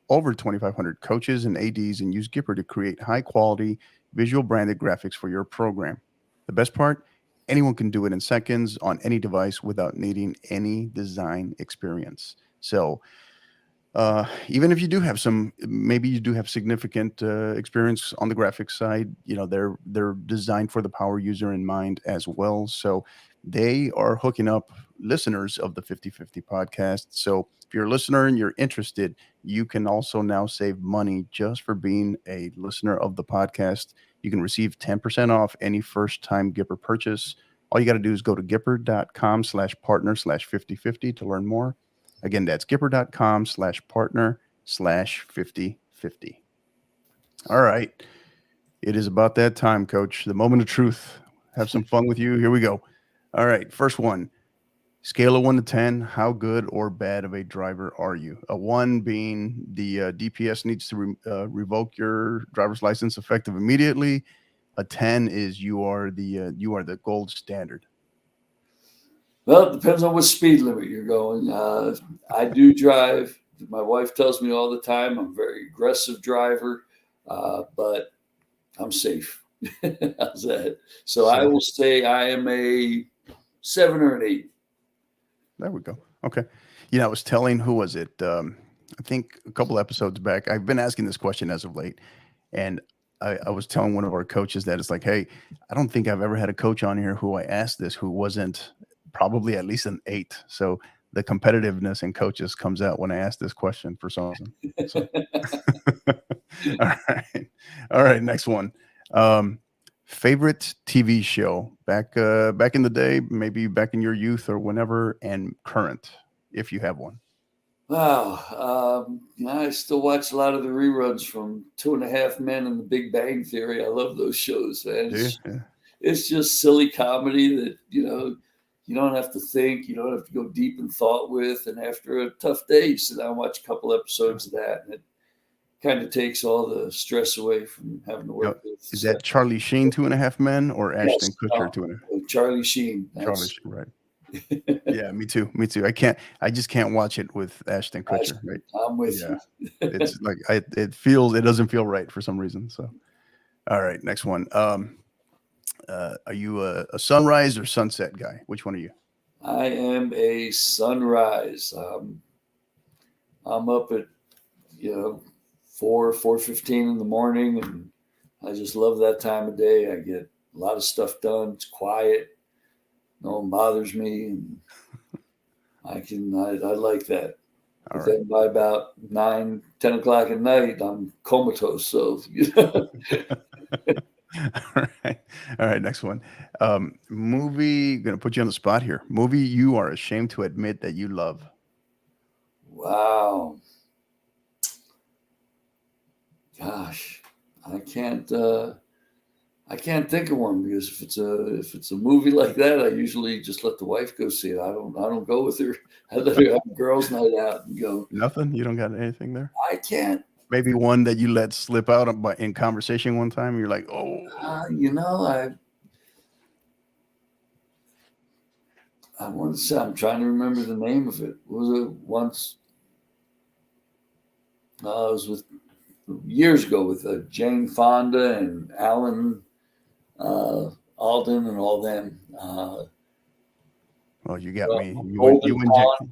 Speaker 1: over 2,500 coaches and ADs and use Gipper to create high-quality, visual branded graphics for your program. The best part? Anyone can do it in seconds on any device without needing any design experience. So even if you do have maybe you do have significant experience on the graphics side, they're designed for the power user in mind as well. So they are hooking up listeners of the 50/50 podcast. So if you're a listener and you're interested, you can also now save money just for being a listener of the podcast. You can receive 10% off any first-time Gipper purchase. All you got to do is go to gipper.com/partner/5050 to learn more. Again, that's gipper.com/partner/5050. All right. It is about that time, Coach. The moment of truth. Have some fun with you. Here we go. All right. First one. Scale of 1 to 10, how good or bad of a driver are you? A 1 being the DPS needs to revoke your driver's license effective immediately. A 10 is you are the gold standard.
Speaker 2: Well, it depends on what speed limit you're going. I do drive. My wife tells me all the time I'm a very aggressive driver, but I'm safe. How's that? So I will say I am a 7 or an 8.
Speaker 1: There we go. Okay. I was telling, who was it? I think a couple episodes back. I've been asking this question as of late, and I was telling one of our coaches that it's like, hey, I don't think I've ever had a coach on here who I asked this who wasn't probably at least an 8. So the competitiveness in coaches comes out when I ask this question for some reason. So. All right. Next one. Favorite TV show back in the day, maybe back in your youth or whenever, and current, if you have one.
Speaker 2: Wow. I still watch a lot of the reruns from 2.5 Men and The Big Bang Theory. I love those shows, man. It's just silly comedy that, you don't have to think, you don't have to go deep in thought with. And after a tough day, you sit down and watch a couple episodes of that, and it kind of takes all the stress away from having to work with.
Speaker 1: Is that Charlie Sheen, 2.5 Men, or Ashton Kutcher, 2.5?
Speaker 2: Charlie Sheen.
Speaker 1: Charlie Sheen, right. Yeah, me too. I just can't watch it with Ashton Kutcher. Right?
Speaker 2: I'm with you.
Speaker 1: It's like it doesn't feel right for some reason. So, all right, next one. Are you a sunrise or sunset guy? Which one are you?
Speaker 2: I am a sunrise. I'm up at 4:15 in the morning, and I just love that time of day. I get a lot of stuff done. It's quiet. no one bothers me, and I like that.
Speaker 1: All
Speaker 2: But
Speaker 1: right.
Speaker 2: then by about 9, 10 o'clock at night, I'm comatose. So, you know.
Speaker 1: All right. All right. Next one. Movie. Gonna put you on the spot here. Movie you are ashamed to admit that you love.
Speaker 2: Wow. Gosh, I can't. I can't think of one because if it's a movie like that, I usually just let the wife go see it. I don't go with her. I let her have a girls' night out and go.
Speaker 1: Nothing. You don't got anything there.
Speaker 2: I can't.
Speaker 1: Maybe one that you let slip out in conversation one time. You're like, oh,
Speaker 2: You know, I want to say I'm trying to remember the name of it. Was it once? It was with years ago with Jane Fonda and Alan Alden and all them.
Speaker 1: well, you got me.
Speaker 2: On
Speaker 1: You and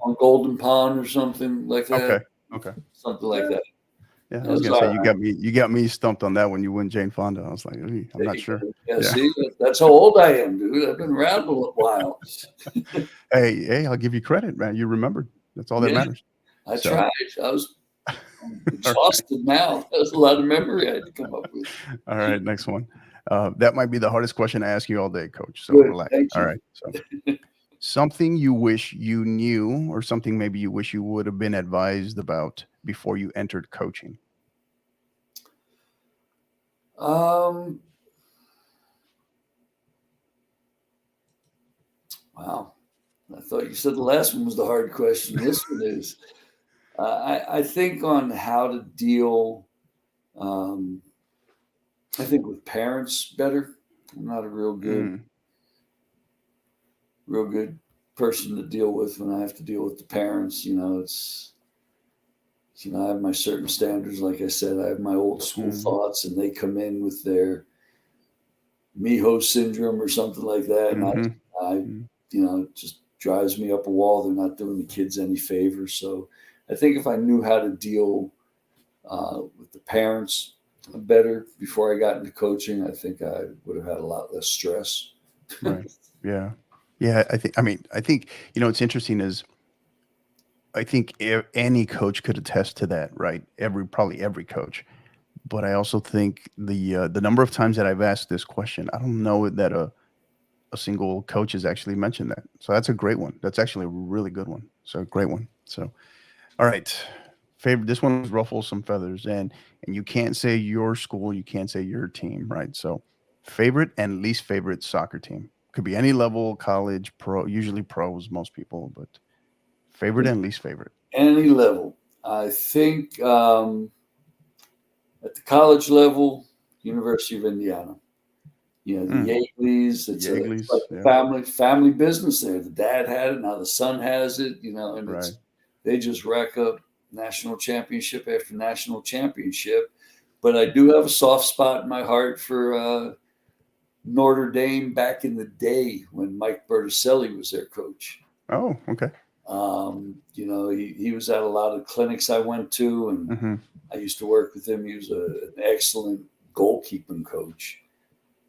Speaker 2: on Golden Pond or something like that.
Speaker 1: Okay. Okay.
Speaker 2: Something like that.
Speaker 1: Yeah, I
Speaker 2: That
Speaker 1: was
Speaker 2: was
Speaker 1: gonna say
Speaker 2: all right.
Speaker 1: you got me stumped on that when you win Jane Fonda. I was like, "Ooh, I'm
Speaker 2: There
Speaker 1: not
Speaker 2: you
Speaker 1: sure.
Speaker 2: go. Yeah,
Speaker 1: Yeah.
Speaker 2: see, that's how old I am, dude. I've been around a while.
Speaker 1: Hey, I'll give you credit, man. You remembered. That's all that
Speaker 2: Yeah,
Speaker 1: matters.
Speaker 2: I
Speaker 1: So,
Speaker 2: tried. I'm
Speaker 1: all right,
Speaker 2: exhausted now. That's a lot of memory I had to come up with.
Speaker 1: all right. Next one. That might be the hardest question to ask you all day, Coach. So
Speaker 2: Good.
Speaker 1: relax.
Speaker 2: Thank
Speaker 1: All
Speaker 2: you.
Speaker 1: right. So something you wish you knew, or something maybe you wish you would have been advised about before you entered coaching.
Speaker 2: Um, wow. I thought you said the last one was the hard question. This one is. I think on how to deal. Um, I think with parents better. I'm not a
Speaker 1: Mm,
Speaker 2: real good person to deal with when I have to deal with the parents. I have my certain standards. Like I said, I have my old school
Speaker 1: mm,
Speaker 2: thoughts, and they come in with their Miho syndrome or something like that, and
Speaker 1: mm-hmm, mm,
Speaker 2: it just drives me up a wall. They're not doing the kids any favors. So I think if I knew how to deal with the parents better before I got into coaching, I think I would have had a lot less stress.
Speaker 1: right. Yeah. Yeah. I think, what's interesting is I think any coach could attest to that, right? Probably every coach. But I also think the number of times that I've asked this question, I don't know that a single coach has actually mentioned that. So that's a great one. That's actually a really good one. So great one. So all right. Favorite, this one ruffles some feathers, and you can't say your school, you can't say your team, right? So favorite and least favorite soccer team. Could be any level, college, pro, usually pros, most people, but favorite and least favorite.
Speaker 2: Any level. I think at the college level, University of Indiana. The
Speaker 1: Mm,
Speaker 2: Yaleys.
Speaker 1: the
Speaker 2: It's like
Speaker 1: Yeagleys,
Speaker 2: a
Speaker 1: yeah,
Speaker 2: family business there. The dad had it, now the son has it. And
Speaker 1: right.
Speaker 2: they just rack up national championship after national championship. But I do have a soft spot in my heart for Notre Dame back in the day when Mike Berticelli was their coach.
Speaker 1: Oh, okay.
Speaker 2: He was at a lot of clinics I went to, and
Speaker 1: Hmm.
Speaker 2: I used to work with him. He was an excellent goalkeeping coach,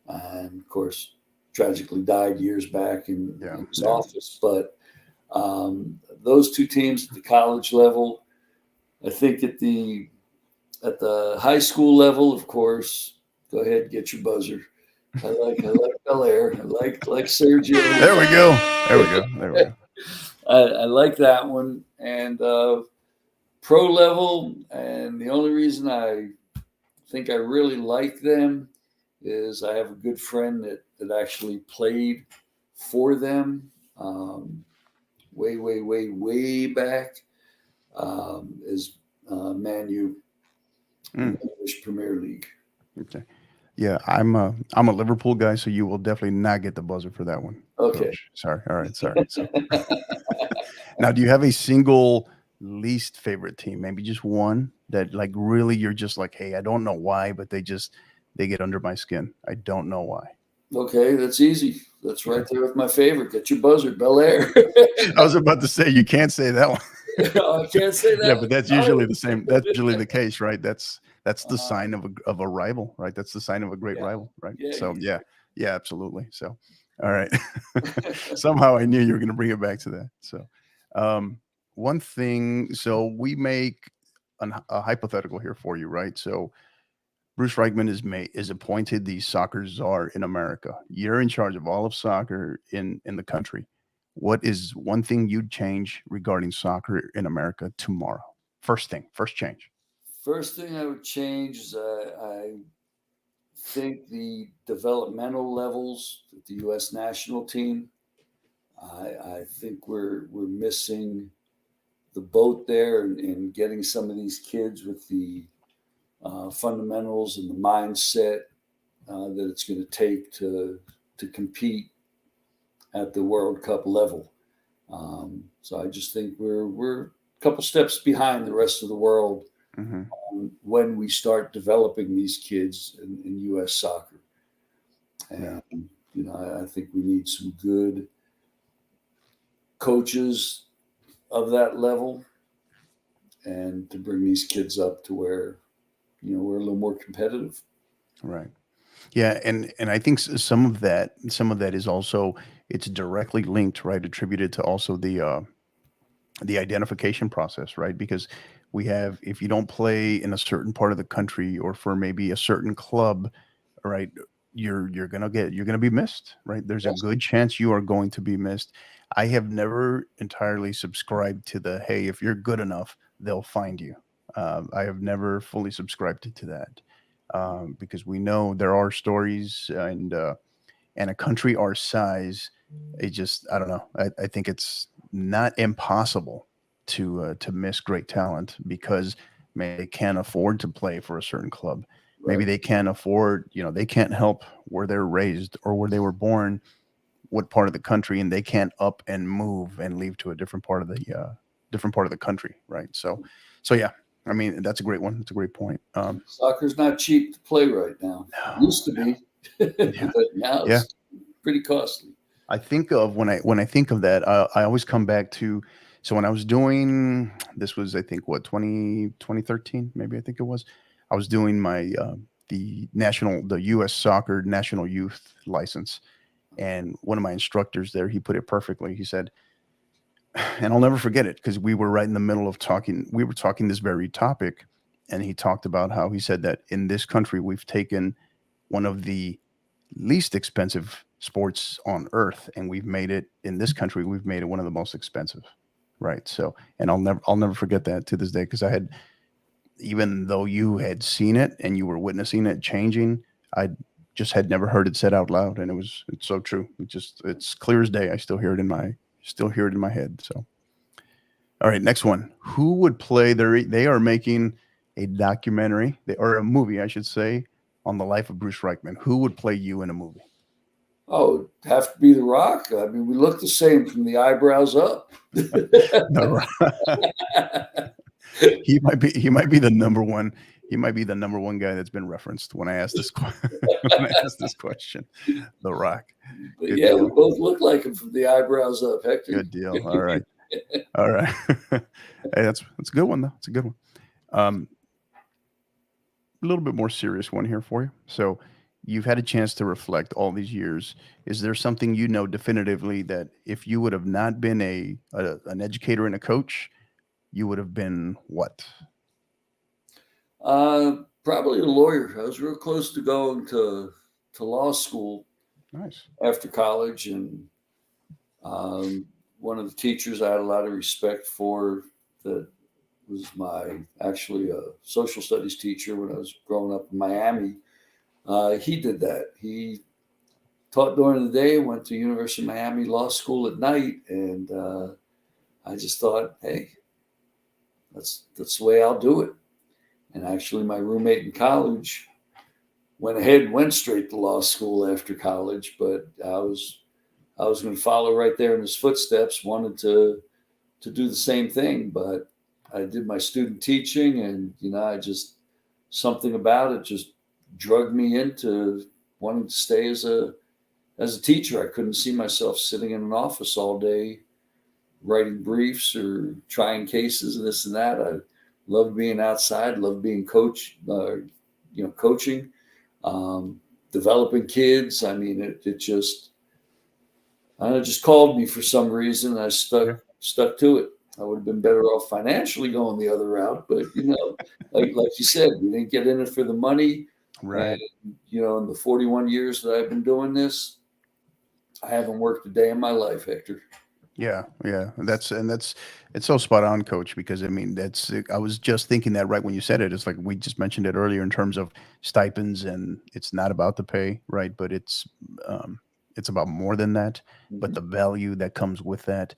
Speaker 2: and of course, tragically died years back
Speaker 1: Yeah,
Speaker 2: in his
Speaker 1: yeah.
Speaker 2: office. But those two teams at the college level, I think at the high school level, of course, go ahead, get your buzzer. I like Belair. I like Sergio.
Speaker 1: There we go. There we go. There we go.
Speaker 2: I like that one. And pro level, and the only reason I think I really like them is I have a good friend that actually played for them way, way, way, way back. Is Man U in
Speaker 1: Mm,
Speaker 2: the English Premier League.
Speaker 1: okay. Yeah, I'm a Liverpool guy, so you will definitely not get the buzzer for that one,
Speaker 2: Okay.
Speaker 1: Coach. Sorry. All right, sorry. So now, do you have a single least favorite team? Maybe just one that like really you're just like, hey, I don't know why, but they get under my skin. I don't know why.
Speaker 2: Okay, that's easy. That's
Speaker 1: Okay.
Speaker 2: right there with my favorite. Get your buzzer, Bel Air.
Speaker 1: I was about to say you can't say that one.
Speaker 2: I can't say
Speaker 1: Yeah,
Speaker 2: that
Speaker 1: but
Speaker 2: one.
Speaker 1: that's usually the same. That's usually the case, right? That's the
Speaker 2: Uh,
Speaker 1: sign of a rival, right? That's the sign of a great
Speaker 2: yeah,
Speaker 1: rival, right?
Speaker 2: yeah,
Speaker 1: So yeah, yeah, absolutely. So All right. Somehow I knew you were going to bring it back to that. So, um, one thing, so we make a hypothetical here for you, right? So, Bruce Reichman is appointed the soccer czar in America. You're in charge of all of soccer in the country. What is one thing you'd change regarding soccer in America tomorrow? First thing, first change.
Speaker 2: First thing I would change is I think the developmental levels at the U.S. national team. I think we're missing the boat there in getting some of these kids with the fundamentals and the mindset that it's going to take to compete at the World Cup level. So I just think we're a couple steps behind the rest of the world
Speaker 1: Hmm.
Speaker 2: when we start developing these kids in U.S. soccer. And I think we need some good coaches of that level, and to bring these kids up to where we're a little more competitive.
Speaker 1: Right. Yeah, and I think some of that is also, it's directly linked, right, attributed to also the identification process, right? Because we have, if you don't play in a certain part of the country or for maybe a certain club, right, you're gonna be missed, right? There's a
Speaker 2: Yes.
Speaker 1: good chance you are going to be missed. I have never entirely subscribed to the, hey, if you're good enough, they'll find you. I have never fully subscribed to that, because we know there are stories, and a country our size, it just, I don't know. I think it's not impossible to miss great talent because maybe they can't afford to play for a certain club. Maybe
Speaker 2: Right.
Speaker 1: they can't afford, they can't help where they're raised or where they were born, what part of the country, and they can't up and move and leave to a different part of the country, right? So yeah, I mean that's a great one. That's a great point.
Speaker 2: Soccer's not cheap to play right now.
Speaker 1: No,
Speaker 2: Used to
Speaker 1: no,
Speaker 2: be,
Speaker 1: yeah,
Speaker 2: but now
Speaker 1: yeah.
Speaker 2: it's pretty costly.
Speaker 1: I think of when I think of that, I always come back to, so when I was doing, this was, I think, what, 2013 maybe, I think it was. I was doing my the U.S. Soccer National Youth license, and one of my instructors there, he put it perfectly. He said, and I'll never forget it because we were right in the middle of talking. We were talking this very topic, and he talked about how he said that in this country we've taken one of the least expensive sports on earth, and we've made it, in this country we've made it one of the most expensive, right? So, and I'll never forget that to this day, because I had, even though you had seen it and you were witnessing it changing, I just had never heard it said out loud, and it's so true. It's clear as day. I still hear it in my head. So, all right, next one. Who would play they are making a documentary, or a movie, I should say, on the life of Bruce Reichman. Who would play you in a movie?
Speaker 2: Oh, it'd have to be The Rock. I mean, we look the same from the eyebrows up.
Speaker 1: No, he might be the number one. He might be the number one guy that's been referenced when I ask this when I ask this question. The Rock.
Speaker 2: But
Speaker 1: Good
Speaker 2: yeah, we
Speaker 1: deal.
Speaker 2: both look like him from the eyebrows up, Hector.
Speaker 1: Good deal. All right. All right. Hey, that's a good one though. It's a good one. Um, a little bit more serious one here for you. So, you've had a chance to reflect all these years. Is there something you know definitively that if you would have not been an educator and a coach, you would have been what?
Speaker 2: Probably a lawyer. I was real close to going to law school
Speaker 1: Nice.
Speaker 2: after college, and one of the teachers I had a lot of respect for, that was my actually a social studies teacher when I was growing up in Miami. He did that. He taught during the day, went to University of Miami Law School at night, and I just thought, hey, that's the way I'll do it. And actually, my roommate in college went straight to law school after college, but I was going to follow right there in his footsteps. Wanted to do the same thing, but I did my student teaching, and I just, something about it just drugged me into wanting to stay as a teacher. I couldn't see myself sitting in an office all day writing briefs or trying cases and this and that. I loved being outside, loved being coaching, developing kids. I mean, it just, And it just called me for some reason. I
Speaker 1: Yeah.
Speaker 2: stuck to it. I would have been better off financially going the other route, but like you said, we didn't get in it for the money.
Speaker 1: Right.
Speaker 2: And in the 41 years that I've been doing this, I haven't worked a day in my life, Hector.
Speaker 1: Yeah, yeah, it's so spot on, Coach. Because I mean, I was just thinking that right when you said it. It's like we just mentioned it earlier in terms of stipends, and it's not about the pay, right? But it's about more than that. But the value that comes with that,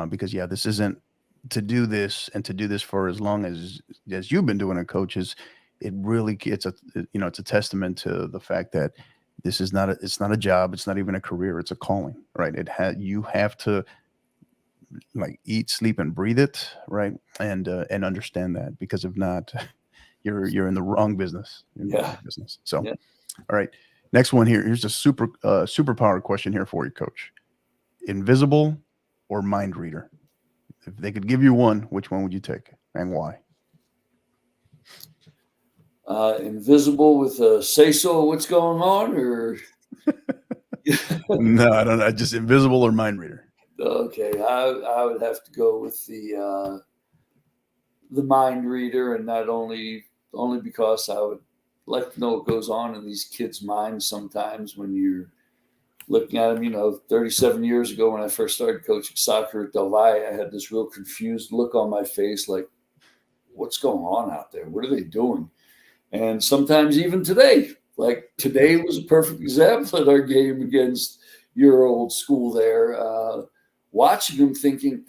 Speaker 1: because yeah, this isn't to do this and to do this for as long as you've been doing it, Coach. It really it's a testament to the fact that this is not it's not a job, it's not even a career, it's a calling, right? You have to like eat, sleep, and breathe it, right? And understand that, because if not, you're in the wrong business. You're in the
Speaker 2: Yeah.
Speaker 1: wrong business. So,
Speaker 2: Yeah.
Speaker 1: all right, next one here. Here's a superpower question here for you, Coach. Invisible or mind reader? If they could give you one, which one would you take and why?
Speaker 2: Invisible with a say-so what's going on, or
Speaker 1: No, I don't know. Just invisible or mind reader.
Speaker 2: okay, I would have to go with the mind reader, and not only because I would like to know what goes on in these kids' minds sometimes when you're looking at them. 37 years ago when I first started coaching soccer at Del Valle, I had this real confused look on my face, like, what's going on out there? What are they doing? And sometimes even today, like today was a perfect example at our game against your old school there. Watching them, thinking,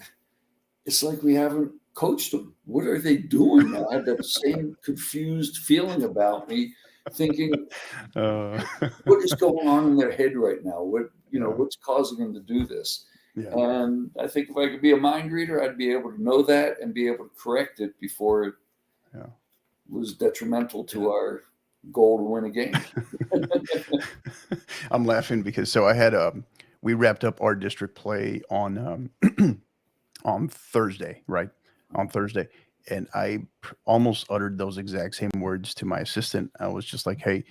Speaker 2: it's like we haven't coached them. What are they doing? I had that same confused feeling about me, thinking, what is going on in their head right now? What's causing them to do this?
Speaker 1: Yeah.
Speaker 2: And I think if I could be a mind reader, I'd be able to know that and be able to correct it before it was detrimental to our goal to win a game.
Speaker 1: I'm laughing because I had we wrapped up our district play on on Thursday, right? On Thursday, and I almost uttered those exact same words to my assistant. I was just like, "Hey,"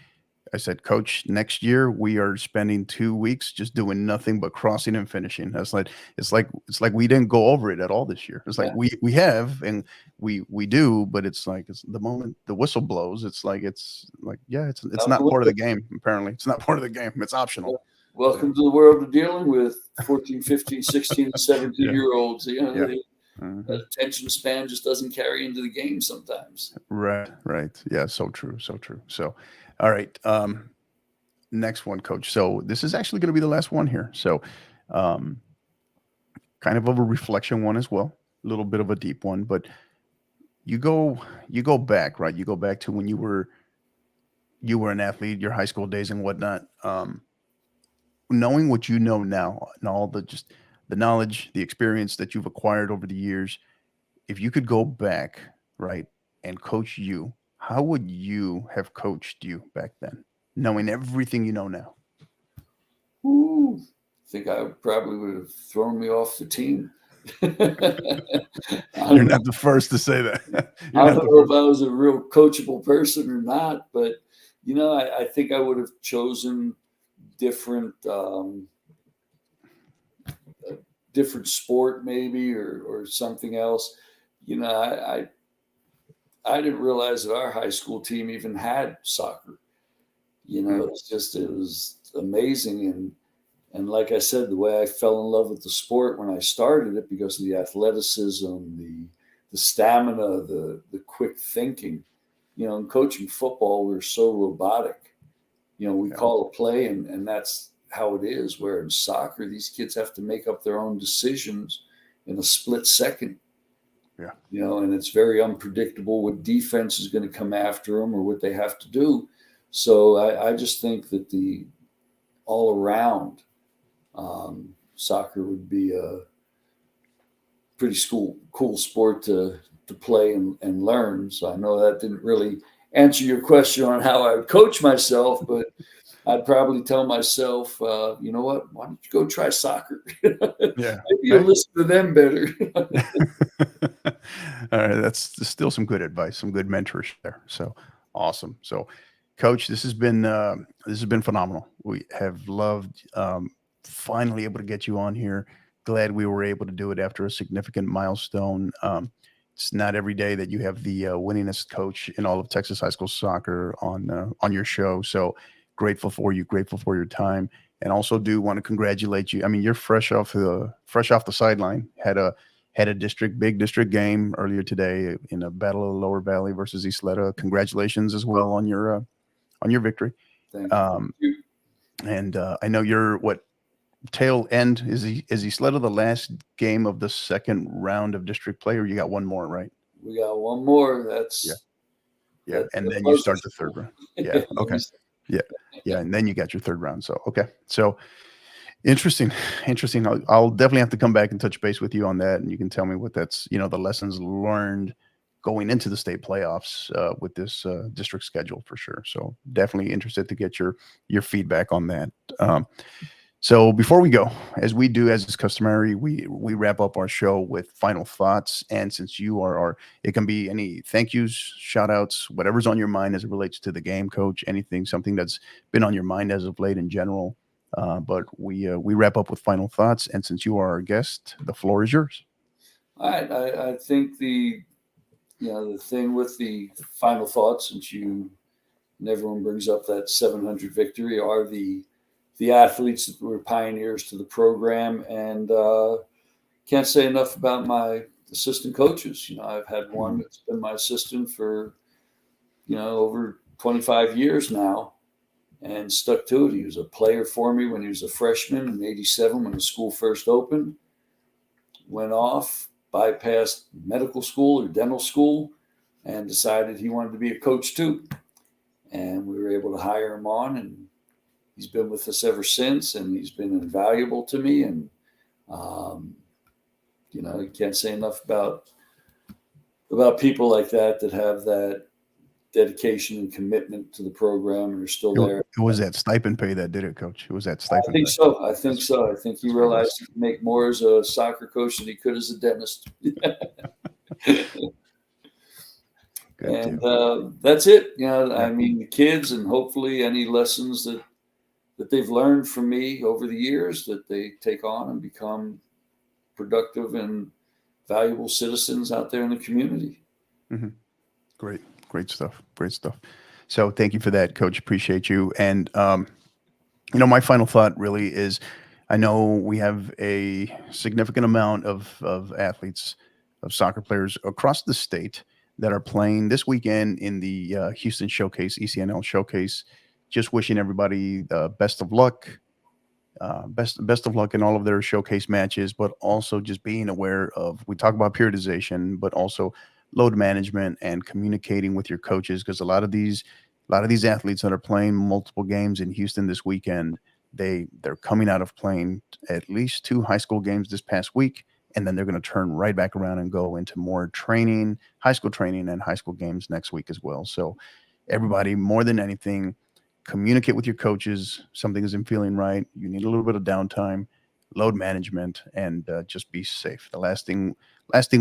Speaker 1: I said, "Coach, next year we are spending 2 weeks just doing nothing but crossing and finishing." That's like it's like we didn't go over it at all this year. It's like we have, and we do, but it's like it's the moment the whistle blows, it's like it's not part of the game. Apparently, it's not part of the game. It's optional.
Speaker 2: Welcome to the world of dealing with 14, 15, 16, and 17-year-olds. That attention span just doesn't carry into the game sometimes.
Speaker 1: Right. Yeah, so true. So, all right. Next one, Coach. So this is actually going to be the last one here. So, kind of a reflection one as well, a little bit of a deep one, but you go back, right? You go back to when you were an athlete, your high school days and whatnot. Knowing what you know now and all the knowledge, the experience that you've acquired over the years, if you could go back, right, and coach you, how would you have coached you back then, knowing everything you know now?
Speaker 2: Ooh, I think I probably would have thrown me off the team.
Speaker 1: You're not the first to say that.
Speaker 2: I don't know if I was a real coachable person or not, but I think I would have chosen different sport maybe, or something else. I didn't realize that our high school team even had soccer. It was amazing. And like I said, the way I fell in love with the sport when I started it, because of the athleticism, the stamina, the quick thinking. In coaching football, we're so robotic. We call a play and that's how it is. Where in soccer, these kids have to make up their own decisions in a split second. Yeah. And it's very unpredictable what defense is going to come after them or what they have to do. So I just think that the all around soccer would be a pretty cool sport to play and learn. So I know that didn't really answer your question on how I would coach myself, but I'd probably tell myself, you know what, why don't you go try soccer?
Speaker 1: Yeah.
Speaker 2: Maybe you'll listen to them better.
Speaker 1: All right. That's still some good advice, some good mentorship there. So awesome. So, Coach, this has been phenomenal. We have loved finally able to get you on here. Glad we were able to do it after a significant milestone. It's not every day that you have the winningest coach in all of Texas high school soccer on your show. So grateful for you, grateful for your time, and also do want to congratulate you. I mean, you're fresh off the sideline. Had a big district game earlier today in a battle of the Lower Valley versus Isleta. Congratulations as well on your victory.
Speaker 2: Thank you.
Speaker 1: And I know you're tail end is Isleta the last game of the second round of district play, or you got one more, right?
Speaker 2: We got one more.
Speaker 1: Yeah, and then you start the third round. Yeah, okay, yeah, and then you got your third round. So okay, so interesting. I'll definitely have to come back and touch base with you on that, and you can tell me what that's the lessons learned going into the state playoffs with this district schedule for sure. So definitely interested to get your feedback on that. So before we go, as we do, as is customary, we wrap up our show with final thoughts. And since you are it can be any thank yous, shout outs, whatever's on your mind as it relates to the game, coach, something that's been on your mind as of late in general. But we wrap up with final thoughts. And since you are our guest, the floor is yours.
Speaker 2: All right. I think the thing with the final thoughts, since everyone brings up that 700 victory, are the athletes that were pioneers to the program. And can't say enough about my assistant coaches. I've had one that's been my assistant for, over 25 years now and stuck to it. He was a player for me when he was a freshman in '87 when the school first opened, went off, bypassed medical school or dental school, and decided he wanted to be a coach too. And we were able to hire him on, and he's been with us ever since, and he's been invaluable to me. And, you can't say enough about people like that have that dedication and commitment to the program and are still there.
Speaker 1: It was that stipend pay that did it, Coach. It was that stipend
Speaker 2: I think so. I think he realized he could make more as a soccer coach than he could as a dentist. And that's it. I mean, the kids, and hopefully any lessons that they've learned from me over the years, that they take on and become productive and valuable citizens out there in the community.
Speaker 1: Mm-hmm. Great stuff. So thank you for that, Coach. Appreciate you. And, my final thought really is, I know we have a significant amount of athletes, of soccer players across the state that are playing this weekend in the Houston Showcase, ECNL Showcase. Just wishing everybody the best of luck. Best of luck in all of their showcase matches, but also just being aware of, we talk about periodization, but also load management and communicating with your coaches, because a lot of these athletes that are playing multiple games in Houston this weekend, they're coming out of playing at least 2 high school games this past week, and then they're going to turn right back around and go into more training, high school training and high school games next week as well. So everybody, more than anything, communicate with your coaches. Something isn't feeling right. You need a little bit of downtime, load management, and just be safe. The last thing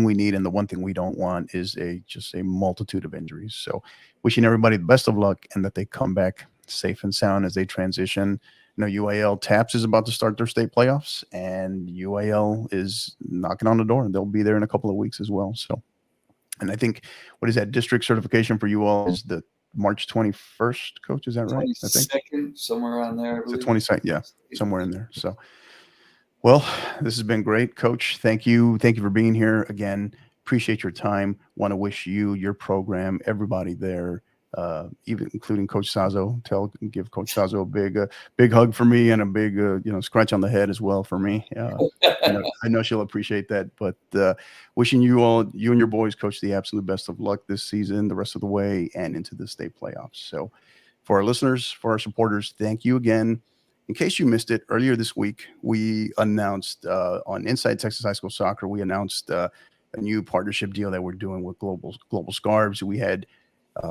Speaker 1: we need, and the one thing we don't want, is just a multitude of injuries. So wishing everybody the best of luck, and that they come back safe and sound as they transition. UAL TAPS is about to start their state playoffs, and UAL is knocking on the door, and they'll be there in a couple of weeks as well. So, and I think, what is that, district certification for you all is the March 21st, Coach? Is that right?
Speaker 2: 22nd, somewhere around there.
Speaker 1: It's the 22nd, yeah, somewhere in there. So, well, this has been great, Coach. Thank you for being here again. Appreciate your time. Want to wish you, your program, everybody there, even including Coach Sazo. Give Coach Sazo a big hug for me, and a big scratch on the head as well for me. I know she'll appreciate that. But wishing you and your boys, Coach, the absolute best of luck this season, the rest of the way, and into the state playoffs. So, for our listeners, for our supporters, thank you again. In case you missed it, earlier this week, we announced on Inside Texas High School Soccer, we announced a new partnership deal that we're doing with Global Scarves. We had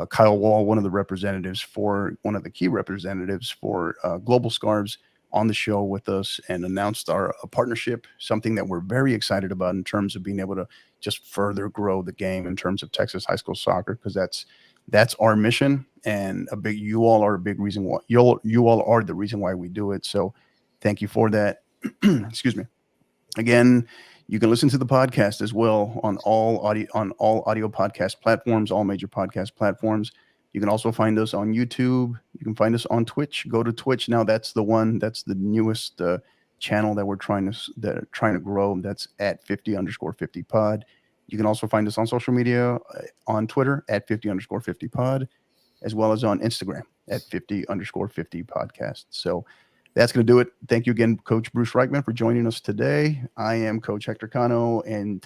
Speaker 1: Kyle Wall, one of the key representatives for Global Scarves, on the show with us, and announced our partnership, something that we're very excited about in terms of being able to just further grow the game in terms of Texas high school soccer, because that's our mission, and you all are a big reason why. You all are the reason why we do it. So Thank you for that. Excuse me. Again, you can listen to the podcast as well on all audio podcast platforms, all major podcast platforms. You can also find us on YouTube. You can find us on Twitch. Go to Twitch now. That's the newest channel that we're trying to grow. That's at 50_50 pod. You can also find us on social media on Twitter at 50_50 pod, as well as on Instagram at 50_50 podcast. So that's going to do it. Thank you again, Coach Bruce Reichman, for joining us today. I am Coach Hector Cano, and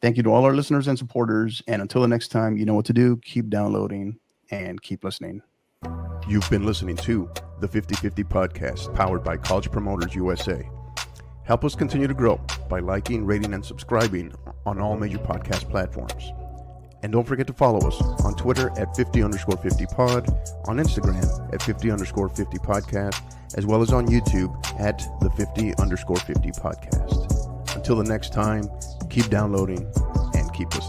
Speaker 1: thank you to all our listeners and supporters. And until the next time, you know what to do. Keep downloading and keep listening. You've been listening to the 50/50 podcast, powered by College Promoters USA. Help us continue to grow by liking, rating, and subscribing on all major podcast platforms. And don't forget to follow us on Twitter at 50_50 pod, on Instagram at 50_50 podcast, as well as on YouTube at the 50_50 podcast. Until the next time, keep downloading and keep listening.